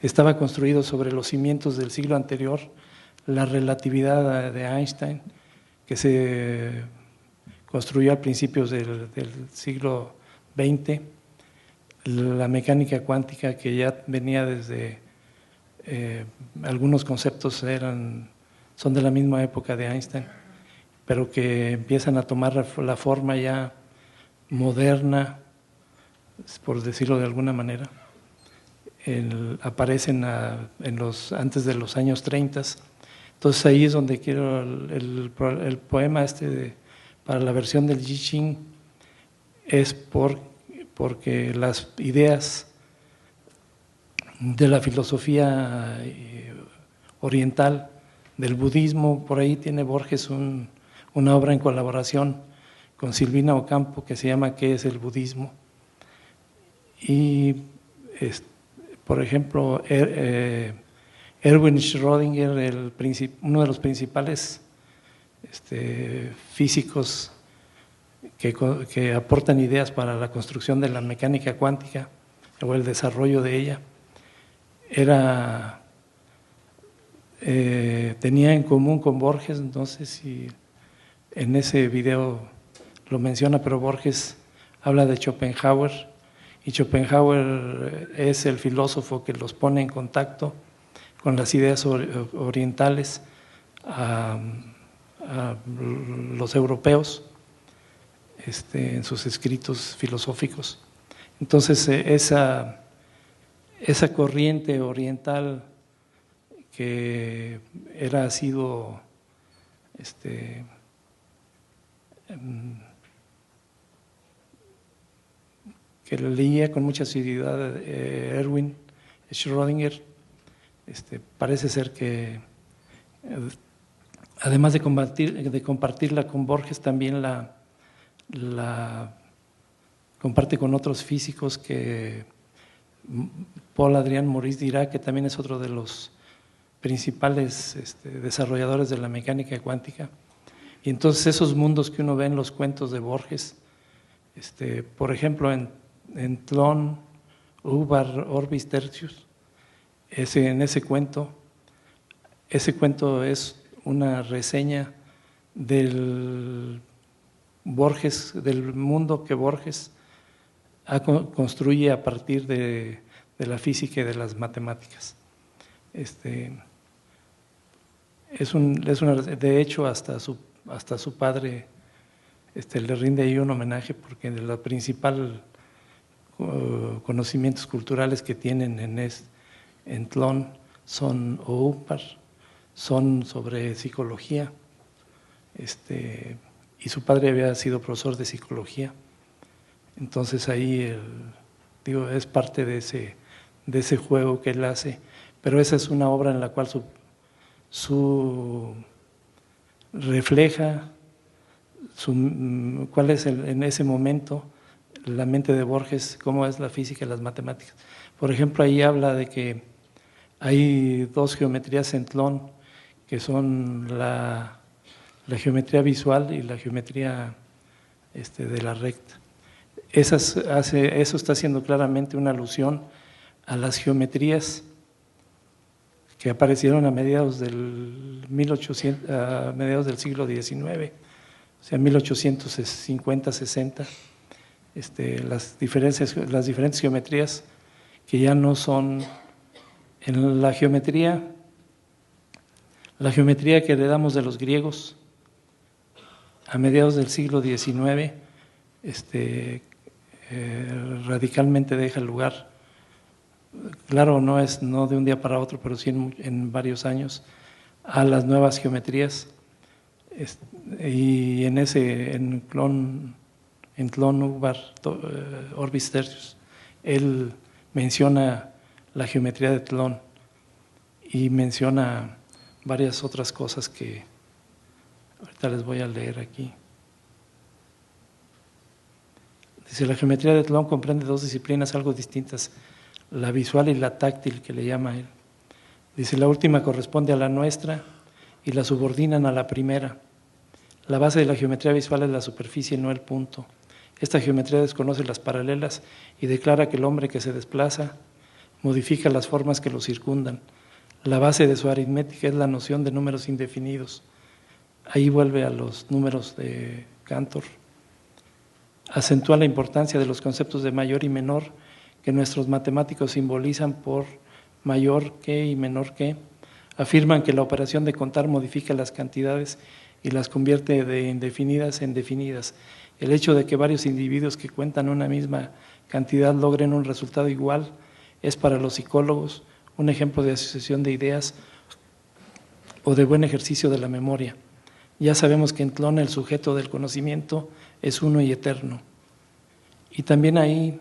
estaba construido sobre los cimientos del siglo anterior, la relatividad de Einstein, que se construyó a principios del siglo XX, la mecánica cuántica, que ya venía desde, algunos conceptos son de la misma época de Einstein, pero que empiezan a tomar la forma ya moderna, por decirlo de alguna manera. Aparecen antes de los años 30. Entonces ahí es donde quiero el poema para la versión del I Ching, es porque las ideas de la filosofía oriental, del budismo, por ahí tiene Borges una obra en colaboración con Silvina Ocampo que se llama ¿Qué es el budismo? Y por ejemplo, Erwin Schrödinger, uno de los principales físicos que aportan ideas para la construcción de la mecánica cuántica o el desarrollo de ella, tenía en común con Borges. Entonces, en ese video lo menciona, pero Borges habla de Schopenhauer, y Schopenhauer es el filósofo que los pone en contacto con las ideas orientales a los europeos en sus escritos filosóficos. Entonces esa corriente oriental que ha sido que leía con mucha asiduidad Erwin Schrödinger, parece ser que además de compartirla con Borges, también la comparte con otros físicos, que Paul Adrian Maurice dirá que también es otro de los principales desarrolladores de la mecánica cuántica. Y entonces esos mundos que uno ve en los cuentos de Borges, por ejemplo en Tlön, Ubar, Orbis Tertius, en ese cuento es una reseña del mundo que Borges construye a partir de la física y de las matemáticas. De hecho, hasta su padre le rinde ahí un homenaje, porque los principales conocimientos culturales que tienen en Tlön son son sobre psicología, y su padre había sido profesor de psicología. Entonces ahí es parte de ese juego que él hace, pero esa es una obra en la cual refleja cuál es en ese momento la mente de Borges, cómo es la física y las matemáticas. Por ejemplo, ahí habla de que hay dos geometrías en Tlön, que son la geometría visual y la geometría de la recta. Eso está haciendo claramente una alusión a las geometrías que aparecieron a mediados del siglo XIX, o sea, 1850-60, las diferentes geometrías que ya no son en la geometría que heredamos de los griegos a mediados del siglo XIX, radicalmente deja el lugar. Claro, no de un día para otro, pero sí en varios años, a las nuevas geometrías. Y en Tlön, Ubar, Orbis Tertius, él menciona la geometría de Tlön y menciona varias otras cosas que ahorita les voy a leer aquí. Dice: la geometría de Tlön comprende dos disciplinas algo distintas, la visual y la táctil, que le llama él. Dice: la última corresponde a la nuestra y la subordinan a la primera. La base de la geometría visual es la superficie, no el punto. Esta geometría desconoce las paralelas y declara que el hombre que se desplaza modifica las formas que lo circundan. La base de su aritmética es la noción de números indefinidos. Ahí vuelve a los números de Cantor. Acentúa la importancia de los conceptos de mayor y menor que nuestros matemáticos simbolizan por mayor que y menor que. Afirman que la operación de contar modifica las cantidades y las convierte de indefinidas en definidas. El hecho de que varios individuos que cuentan una misma cantidad logren un resultado igual es para los psicólogos un ejemplo de asociación de ideas o de buen ejercicio de la memoria. Ya sabemos que en Tlön el sujeto del conocimiento es uno y eterno. Y también ahí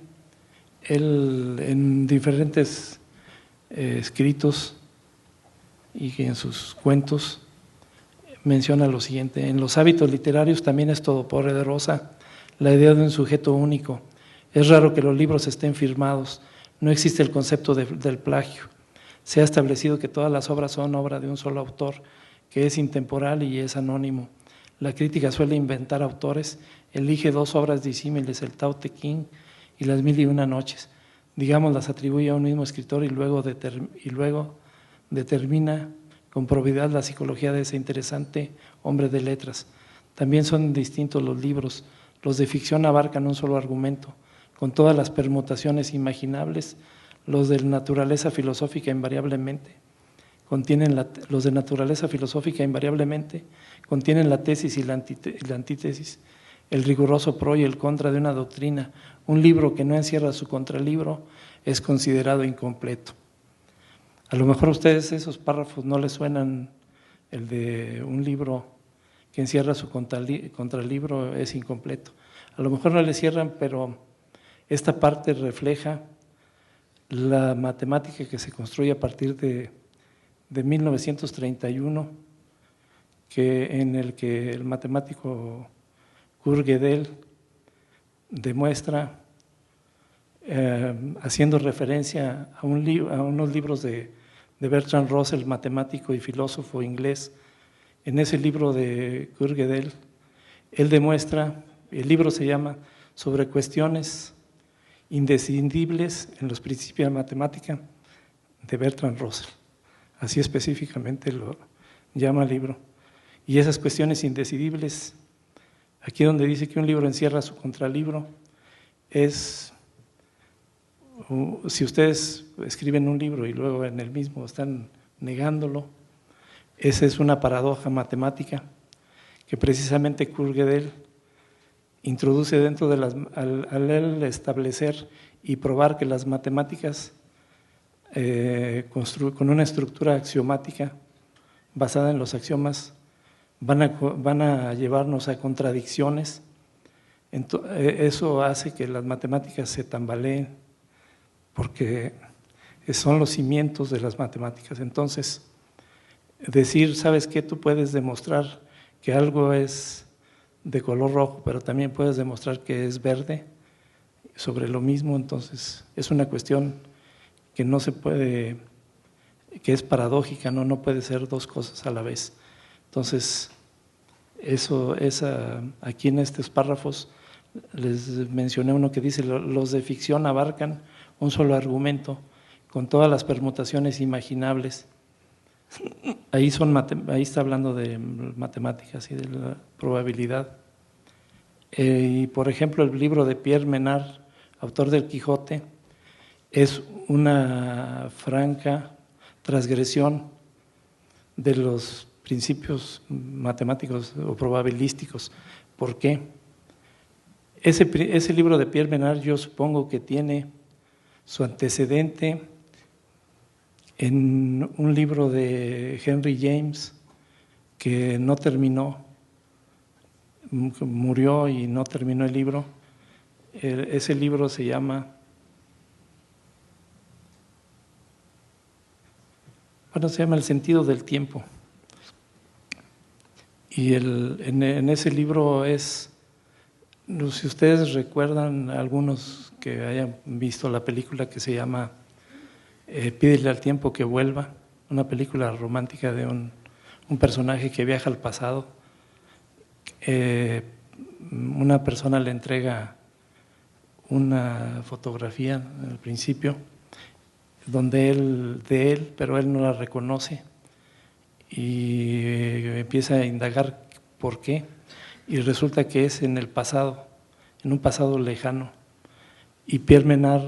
él, en diferentes escritos y en sus cuentos, menciona lo siguiente: en los hábitos literarios también es todopoderosa la idea de un sujeto único. Es raro que los libros estén firmados, no existe el concepto del plagio. Se ha establecido que todas las obras son obra de un solo autor, que es intemporal y es anónimo. La crítica suele inventar autores, elige dos obras disímiles, el Tao Te Ching y las 1001 noches. Digamos, las atribuye a un mismo escritor y luego determina con probidad la psicología de ese interesante hombre de letras. También son distintos los libros. Los de ficción abarcan un solo argumento, con todas las permutaciones imaginables. Los de naturaleza filosófica invariablemente contienen la tesis y la antítesis, el riguroso pro y el contra de una doctrina. Un libro que no encierra su contralibro es considerado incompleto. A lo mejor a ustedes esos párrafos no les suenan, el de un libro que encierra su contralibro es incompleto. A lo mejor no les cierran, pero Esta parte refleja la matemática que se construye a partir de 1931, en el que el matemático Kurt Gödel demuestra, haciendo referencia a unos libros de Bertrand Russell, matemático y filósofo inglés. En ese libro de Kurt Gödel, él demuestra, el libro se llama Sobre cuestiones indescindibles en los principios de matemática de Bertrand Russell. Así específicamente lo llama el libro. Y esas cuestiones indecidibles, aquí donde dice que un libro encierra su contralibro, es, si ustedes escriben un libro y luego en el mismo están negándolo, esa es una paradoja matemática que precisamente Kurt Gödel introduce dentro de al él establecer y probar que las matemáticas con una estructura axiomática basada en los axiomas van a llevarnos a contradicciones. Eso hace que las matemáticas se tambaleen porque son los cimientos de las matemáticas. Entonces, decir, ¿sabes qué? Tú puedes demostrar que algo es de color rojo, pero también puedes demostrar que es verde sobre lo mismo. Entonces es una cuestión que no se puede, que es paradójica, no puede ser dos cosas a la vez. Entonces aquí en estos párrafos les mencioné uno que dice: los de ficción abarcan un solo argumento con todas las permutaciones imaginables. Ahí está hablando de matemáticas y de la probabilidad. Y por ejemplo, el libro de Pierre Menard, autor del Quijote, es una franca transgresión de los principios matemáticos o probabilísticos. ¿Por qué? Ese libro de Pierre Menard yo supongo que tiene su antecedente en un libro de Henry James que no terminó, murió y no terminó el libro. Ese libro se llama, El sentido del tiempo. Y en ese libro es, si ustedes recuerdan, algunos que hayan visto la película que se llama Pídele al tiempo que vuelva, una película romántica de un personaje que viaja al pasado. Una persona le entrega una fotografía al principio de él, pero él no la reconoce y empieza a indagar por qué, y resulta que es en el pasado, en un pasado lejano. Y Pierre Menard,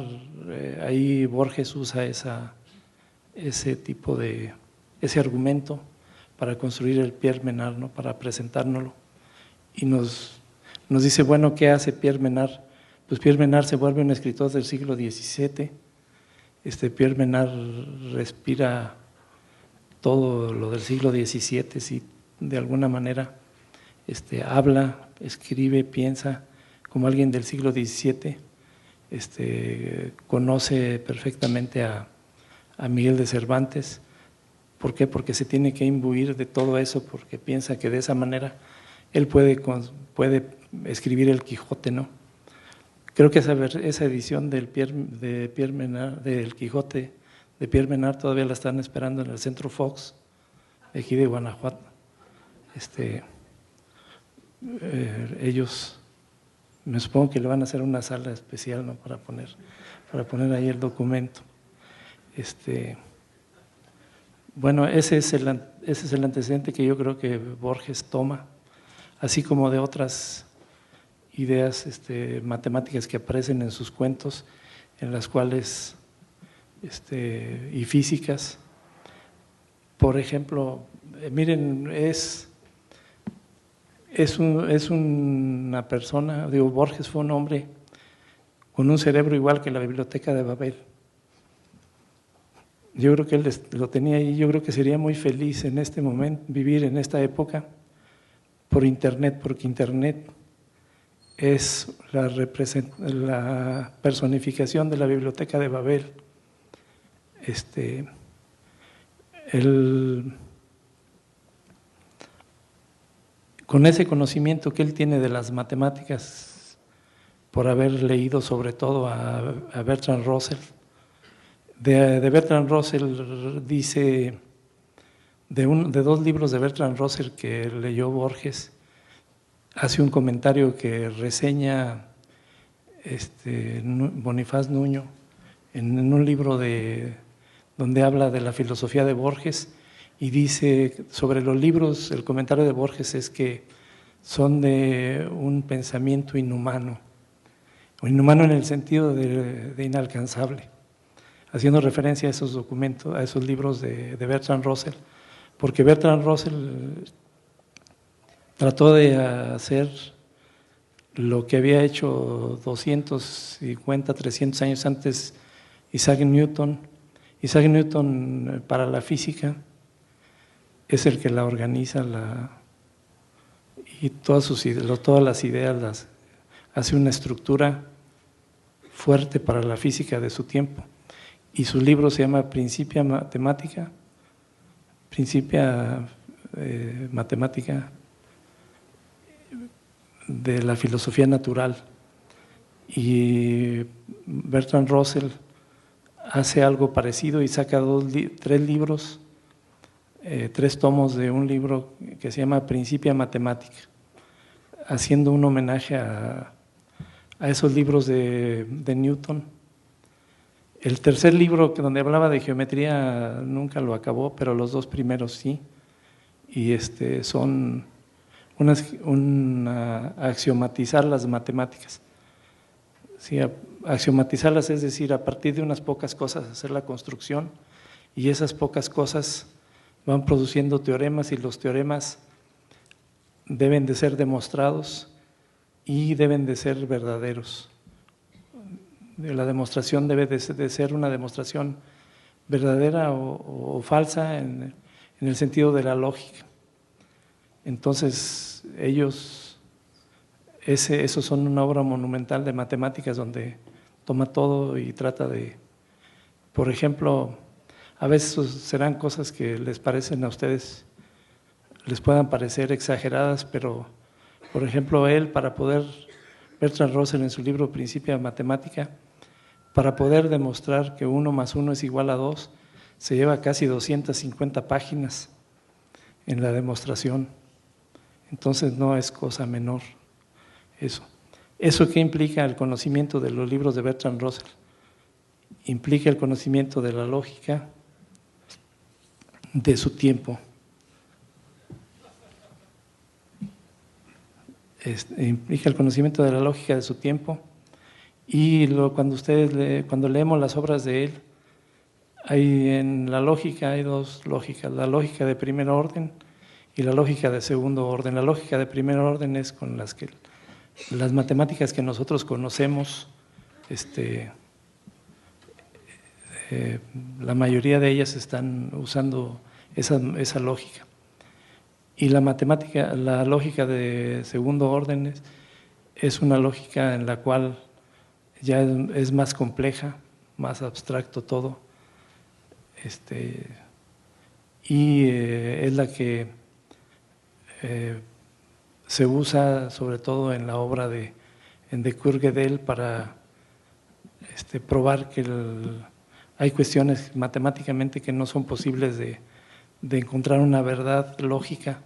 ahí Borges usa ese argumento para construir el Pierre Menard, ¿no? Para presentárnoslo. Y nos dice, bueno, ¿qué hace Pierre Menard? Pues Pierre Menard se vuelve un escritor del siglo XVII. Pierre Menard respira todo lo del siglo XVII, si de alguna manera habla, escribe, piensa como alguien del siglo XVII. Conoce perfectamente a Miguel de Cervantes. ¿Por qué? Porque se tiene que imbuir de todo eso, porque piensa que de esa manera él puede escribir el Quijote, ¿no? Creo que esa edición del Quijote de Pierre Menard todavía la están esperando en el Centro Fox, de aquí de Guanajuato. Ellos, me supongo que le van a hacer una sala especial, ¿no? para poner ahí el documento. Bueno, ese es el antecedente que yo creo que Borges toma, así como de otras ideas matemáticas que aparecen en sus cuentos, en las cuales, y físicas. Por ejemplo, miren, es una persona, Borges fue un hombre con un cerebro igual que la Biblioteca de Babel. Yo creo que él lo tenía ahí. Yo creo que sería muy feliz en este momento, vivir en esta época por Internet, porque Internet es la personificación de la Biblioteca de Babel. Con ese conocimiento que él tiene de las matemáticas, por haber leído sobre todo a Bertrand Russell, de Bertrand Russell dice, de 2 libros de Bertrand Russell que leyó Borges, hace un comentario que reseña Bonifaz Nuño en un libro donde habla de la filosofía de Borges, y dice sobre los libros, el comentario de Borges es que son de un pensamiento inhumano en el sentido de inalcanzable, haciendo referencia a esos documentos, a esos libros de Bertrand Russell, porque Bertrand Russell trató de hacer lo que había hecho 250, 300 años antes Isaac Newton. Isaac Newton, para la física, es el que la organiza y todas las ideas hace una estructura fuerte para la física de su tiempo. Y su libro se llama Principia Matemática de la filosofía natural. Y Bertrand Russell hace algo parecido y saca 3 libros, 3 tomos de un libro que se llama Principia Matemática, haciendo un homenaje a esos libros de Newton. El tercer libro, donde hablaba de geometría, nunca lo acabó, pero los 2 primeros sí, y son axiomatizar las matemáticas. Sí, axiomatizarlas, es decir, a partir de unas pocas cosas hacer la construcción, y esas pocas cosas van produciendo teoremas, y los teoremas deben de ser demostrados y deben de ser verdaderos. La demostración debe de ser una demostración verdadera o falsa en el sentido de la lógica. Entonces esos son una obra monumental de matemáticas donde toma todo y trata de, por ejemplo, a veces serán cosas que les parecen a ustedes, les puedan parecer exageradas, pero por ejemplo Bertrand Russell en su libro Principia Matemática, para poder demostrar que 1 más 1 es igual a 2, se lleva casi 250 páginas en la demostración. Entonces no es cosa menor eso. ¿Eso qué implica el conocimiento de los libros de Bertrand Russell? Implica el conocimiento de la lógica de su tiempo. Implica el conocimiento de la lógica de su tiempo, y cuando leemos las obras de él, en la lógica hay 2 lógicas, la lógica de primer orden y la lógica de segundo orden. La lógica de primer orden es con las matemáticas que nosotros conocemos, la mayoría de ellas están usando esa lógica. Y la lógica de segundo orden es una lógica en la cual ya es más compleja, más abstracto todo, y es la que se usa sobre todo en la obra de Kurt Gödel para probar que hay cuestiones matemáticamente que no son posibles de encontrar una verdad lógica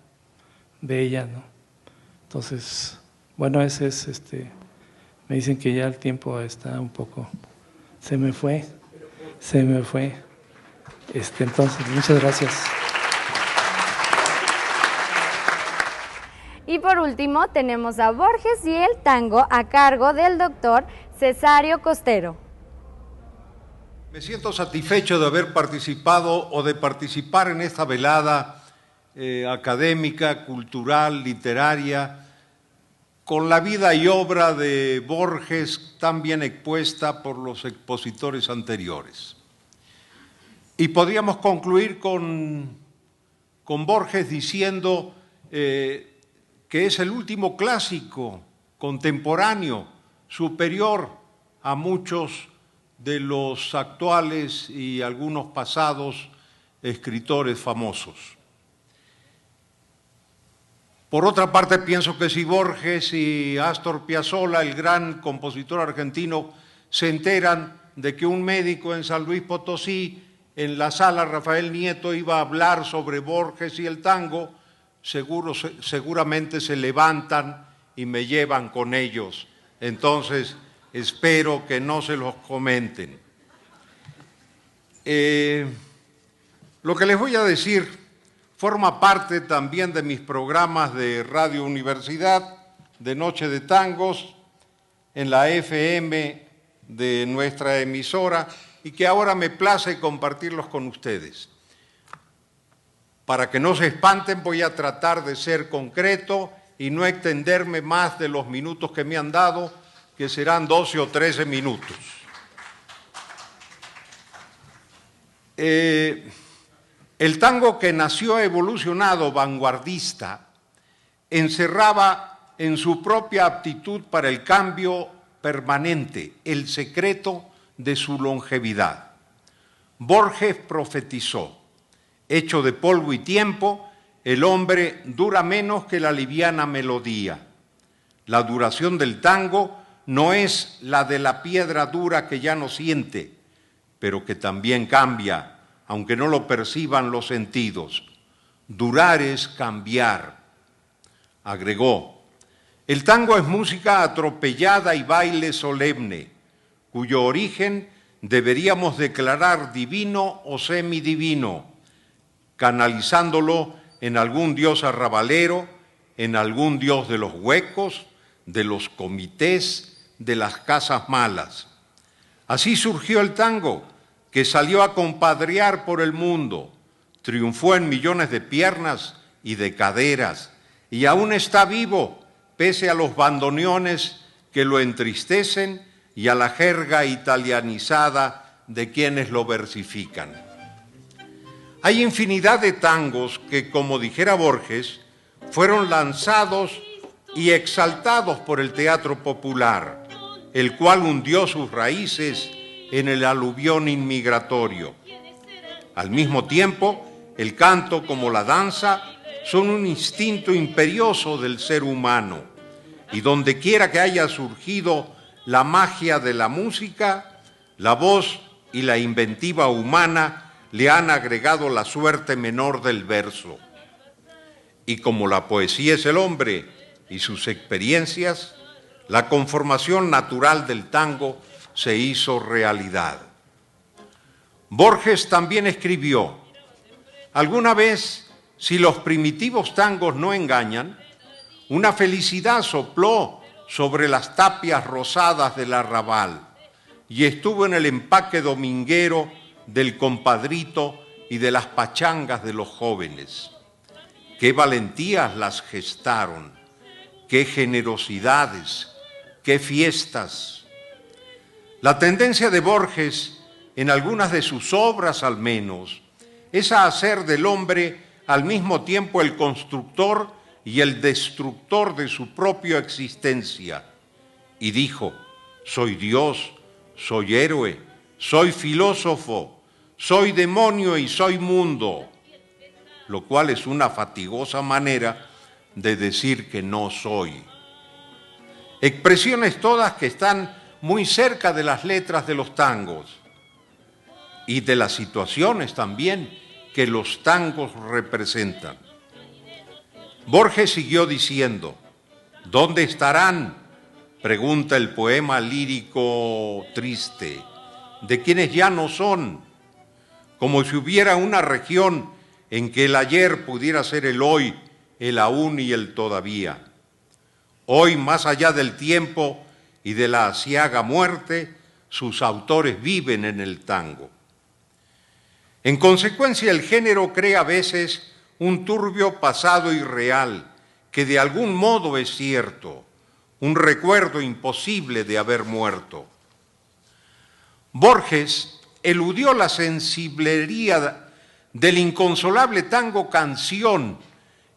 de ella, ¿no? Entonces, bueno, ese es me dicen que ya el tiempo está un poco, se me fue. Entonces, muchas gracias. Y por último tenemos a Borges y el tango a cargo del doctor Cesario Costero. Me siento satisfecho de haber participado o de participar en esta velada académica, cultural, literaria, con la vida y obra de Borges tan bien expuesta por los expositores anteriores. Y podríamos concluir con Borges diciendo que es el último clásico contemporáneo, superior a muchos de los actuales y algunos pasados escritores famosos. Por otra parte, pienso que si Borges y Astor Piazzolla, el gran compositor argentino, se enteran de que un médico en San Luis Potosí, en la sala Rafael Nieto, iba a hablar sobre Borges y el tango, seguramente se levantan y me llevan con ellos. Entonces, espero que no se los comenten. Lo que les voy a decir forma parte también de mis programas de Radio Universidad, de Noche de Tangos, en la FM de nuestra emisora, y que ahora me place compartirlos con ustedes. Para que no se espanten, voy a tratar de ser concreto y no extenderme más de los minutos que me han dado, que serán 12 o 13 minutos. El tango, que nació evolucionado, vanguardista, encerraba en su propia aptitud para el cambio permanente el secreto de su longevidad. Borges profetizó: hecho de polvo y tiempo, el hombre dura menos que la liviana melodía. La duración del tango no es la de la piedra dura que ya no siente, pero que también cambia, aunque no lo perciban los sentidos. Durar es cambiar. Agregó: el tango es música atropellada y baile solemne, cuyo origen deberíamos declarar divino o semidivino, canalizándolo en algún dios arrabalero, en algún dios de los huecos, de los comités, de las casas malas. Así surgió el tango, que salió a compadrear por el mundo, triunfó en millones de piernas y de caderas, y aún está vivo, pese a los bandoneones que lo entristecen y a la jerga italianizada de quienes lo versifican. Hay infinidad de tangos que, como dijera Borges, fueron lanzados y exaltados por el teatro popular, el cual hundió sus raíces en el aluvión inmigratorio. Al mismo tiempo, el canto como la danza son un instinto imperioso del ser humano, y donde quiera que haya surgido la magia de la música, la voz y la inventiva humana le han agregado la suerte menor del verso. Y como la poesía es el hombre y sus experiencias, la conformación natural del tango se hizo realidad. Borges también escribió: alguna vez, si los primitivos tangos no engañan, una felicidad sopló sobre las tapias rosadas del arrabal y estuvo en el empaque dominguero del compadrito y de las pachangas de los jóvenes. Qué valentías las gestaron, qué generosidades, qué fiestas. La tendencia de Borges, en algunas de sus obras al menos, es a hacer del hombre al mismo tiempo el constructor y el destructor de su propia existencia. Y dijo: soy Dios, soy héroe, soy filósofo, soy demonio y soy mundo, lo cual es una fatigosa manera de decir que no soy. Expresiones todas que están muy cerca de las letras de los tangos y de las situaciones también que los tangos representan. Borges siguió diciendo: ¿dónde estarán?, pregunta el poema lírico triste, de quienes ya no son, como si hubiera una región en que el ayer pudiera ser el hoy, el aún y el todavía. Hoy, más allá del tiempo y de la aciaga muerte, sus autores viven en el tango. En consecuencia, el género crea a veces un turbio pasado irreal, que de algún modo es cierto, un recuerdo imposible de haber muerto. Borges eludió la sensiblería del inconsolable tango canción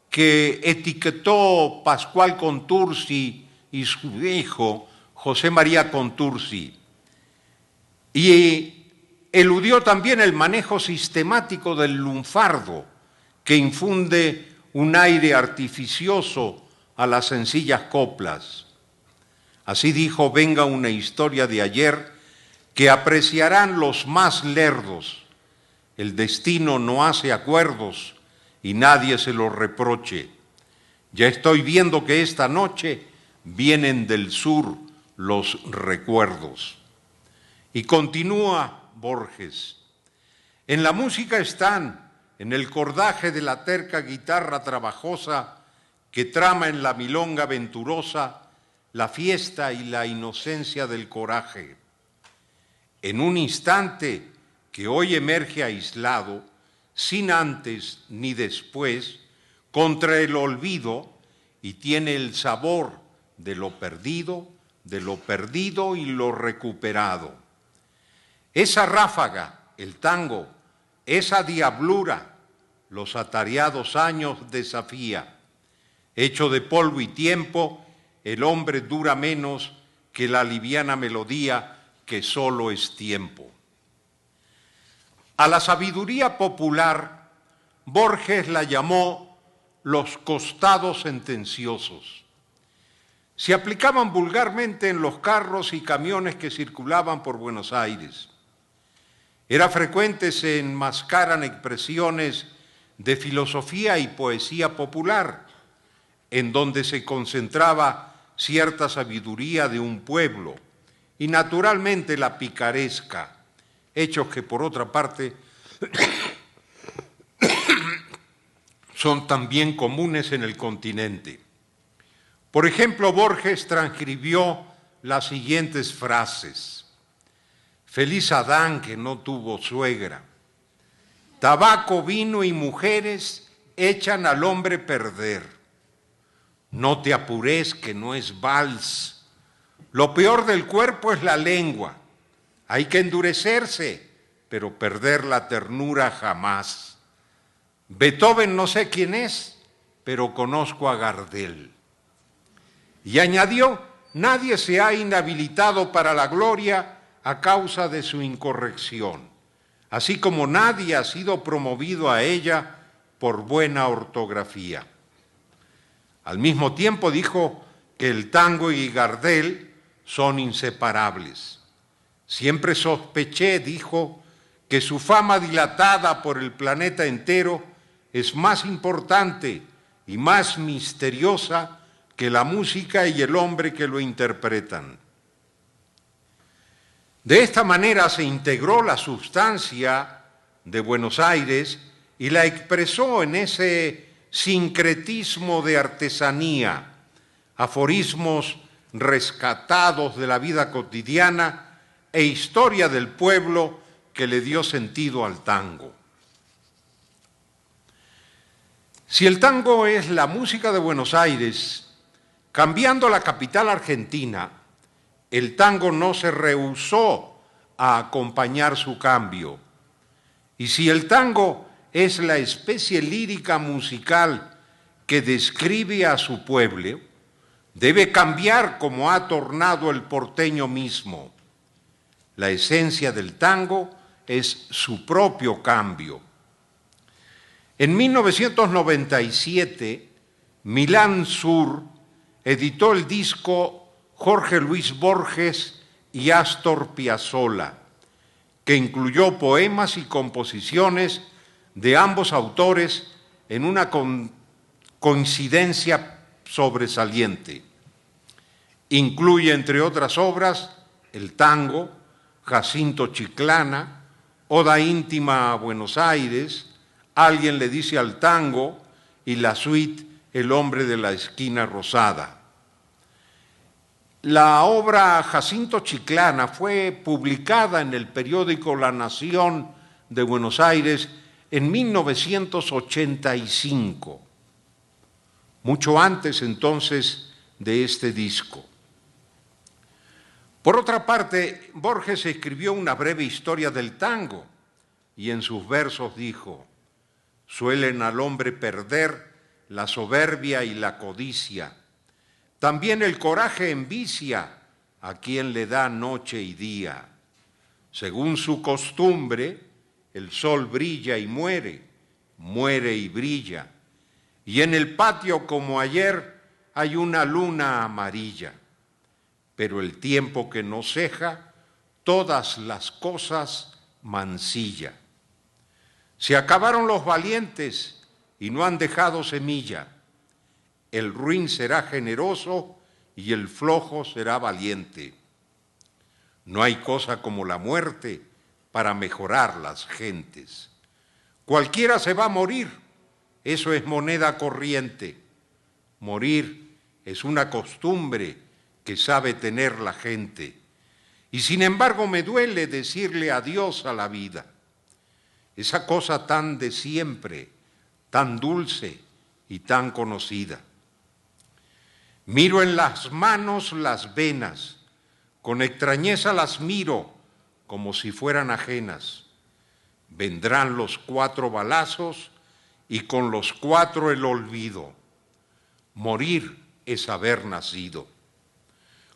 que etiquetó Pascual Contursi y su hijo José María Contursi. Y eludió también el manejo sistemático del lunfardo, que infunde un aire artificioso a las sencillas coplas. Así dijo: venga una historia de ayer que apreciarán los más lerdos. El destino no hace acuerdos y nadie se los reproche. Ya estoy viendo que esta noche vienen del sur los recuerdos. Y continúa Borges: en la música están, en el cordaje de la terca guitarra trabajosa que trama en la milonga venturosa la fiesta y la inocencia del coraje. En un instante que hoy emerge aislado, sin antes ni después, contra el olvido, y tiene el sabor de lo perdido y lo recuperado. Esa ráfaga, el tango, esa diablura, los atareados años desafía. Hecho de polvo y tiempo, el hombre dura menos que la liviana melodía que solo es tiempo. A la sabiduría popular, Borges la llamó los costados sentenciosos. Se aplicaban vulgarmente en los carros y camiones que circulaban por Buenos Aires. Era frecuente se enmascaran expresiones de filosofía y poesía popular, en donde se concentraba cierta sabiduría de un pueblo y naturalmente la picaresca, hechos que por otra parte son también comunes en el continente. Por ejemplo, Borges transcribió las siguientes frases: feliz Adán que no tuvo suegra, tabaco, vino y mujeres echan al hombre perder, no te apures que no es vals, lo peor del cuerpo es la lengua, hay que endurecerse, pero perder la ternura jamás. Beethoven no sé quién es, pero conozco a Gardel. Y añadió: nadie se ha inhabilitado para la gloria a causa de su incorrección, así como nadie ha sido promovido a ella por buena ortografía. Al mismo tiempo dijo que el tango y Gardel son inseparables. Siempre sospeché, dijo, que su fama dilatada por el planeta entero es más importante y más misteriosa que la música y el hombre que lo interpretan. De esta manera se integró la sustancia de Buenos Aires y la expresó en ese sincretismo de artesanía, aforismos rescatados de la vida cotidiana e historia del pueblo que le dio sentido al tango. Si el tango es la música de Buenos Aires, cambiando la capital argentina, el tango no se rehusó a acompañar su cambio. Y si el tango es la especie lírica musical que describe a su pueblo, debe cambiar como ha tornado el porteño mismo. La esencia del tango es su propio cambio. En 1997, Milán Sur editó el disco Jorge Luis Borges y Astor Piazzolla, que incluyó poemas y composiciones de ambos autores en una coincidencia sobresaliente. Incluye, entre otras obras, el tango, Jacinto Chiclana, Oda íntima a Buenos Aires, Alguien le dice al tango y la suite El hombre de la esquina rosada. La obra Jacinto Chiclana fue publicada en el periódico La Nación de Buenos Aires en 1985, mucho antes entonces de este disco. Por otra parte, Borges escribió una breve historia del tango y en sus versos dijo: suelen al hombre perder la soberbia y la codicia. También el coraje envicia a quien le da noche y día. Según su costumbre, el sol brilla y muere, muere y brilla. Y en el patio, como ayer, hay una luna amarilla. Pero el tiempo que no ceja, todas las cosas mancilla. Se acabaron los valientes y no han dejado semilla. El ruin será generoso y el flojo será valiente. No hay cosa como la muerte para mejorar las gentes. Cualquiera se va a morir, eso es moneda corriente. Morir es una costumbre que sabe tener la gente. Y sin embargo me duele decirle adiós a la vida. Esa cosa tan de siempre, tan dulce y tan conocida. Miro en las manos las venas, con extrañeza las miro como si fueran ajenas. Vendrán los 4 balazos y con los 4 el olvido. Morir es haber nacido.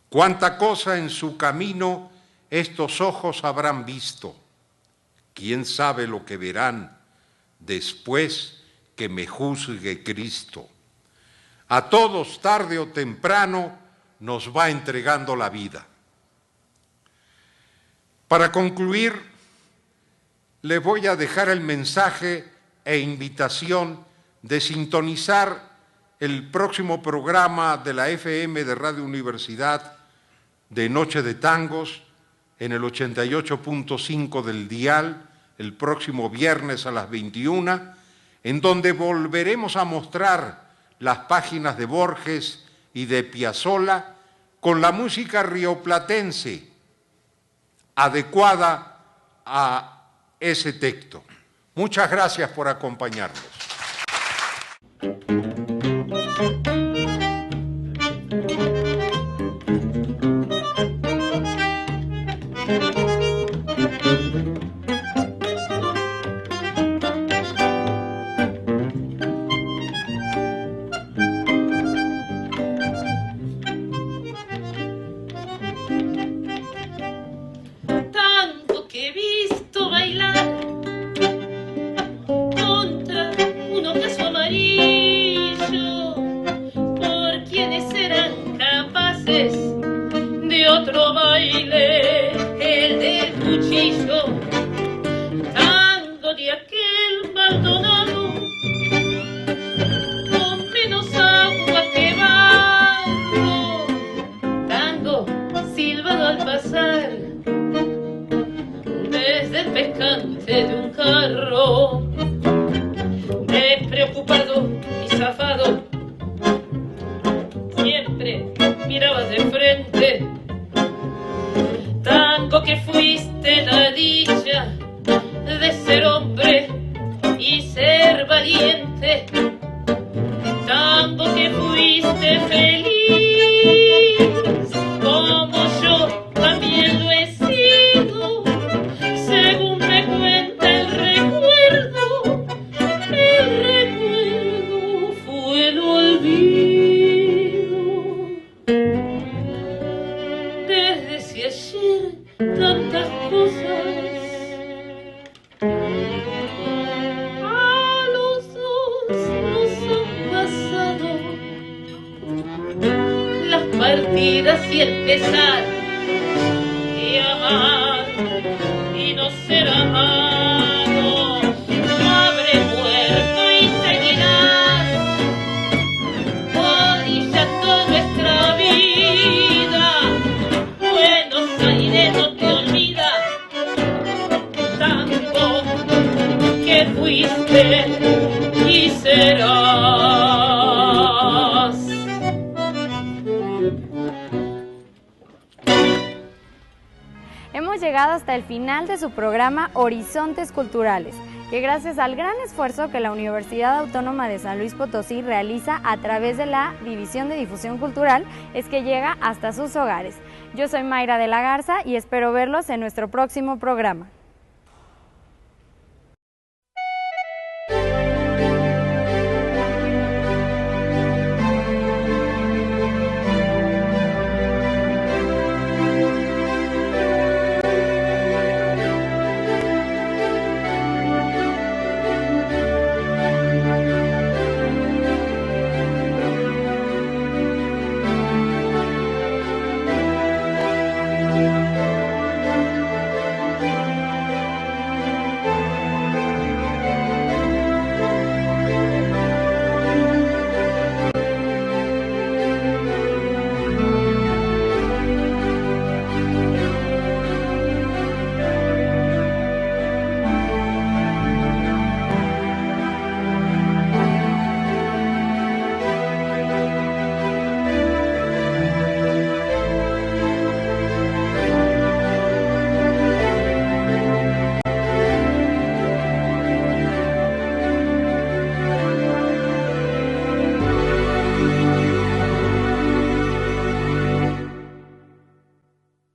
Cuánta cosa en su camino estos ojos habrán visto. ¿Quién sabe lo que verán después que me juzgue Cristo? A todos, tarde o temprano, nos va entregando la vida. Para concluir, les voy a dejar el mensaje e invitación de sintonizar el próximo programa de la FM de Radio Universidad de Noche de Tangos en el 88.5 del dial, el próximo viernes a las 21, en donde volveremos a mostrar las páginas de Borges y de Piazzolla con la música rioplatense adecuada a ese texto. Muchas gracias por acompañarnos. Hemos llegado hasta el final de su programa Horizontes Culturales, que gracias al gran esfuerzo que la Universidad Autónoma de San Luis Potosí realiza a través de la División de Difusión Cultural, es que llega hasta sus hogares. Yo soy Mayra de la Garza y espero verlos en nuestro próximo programa.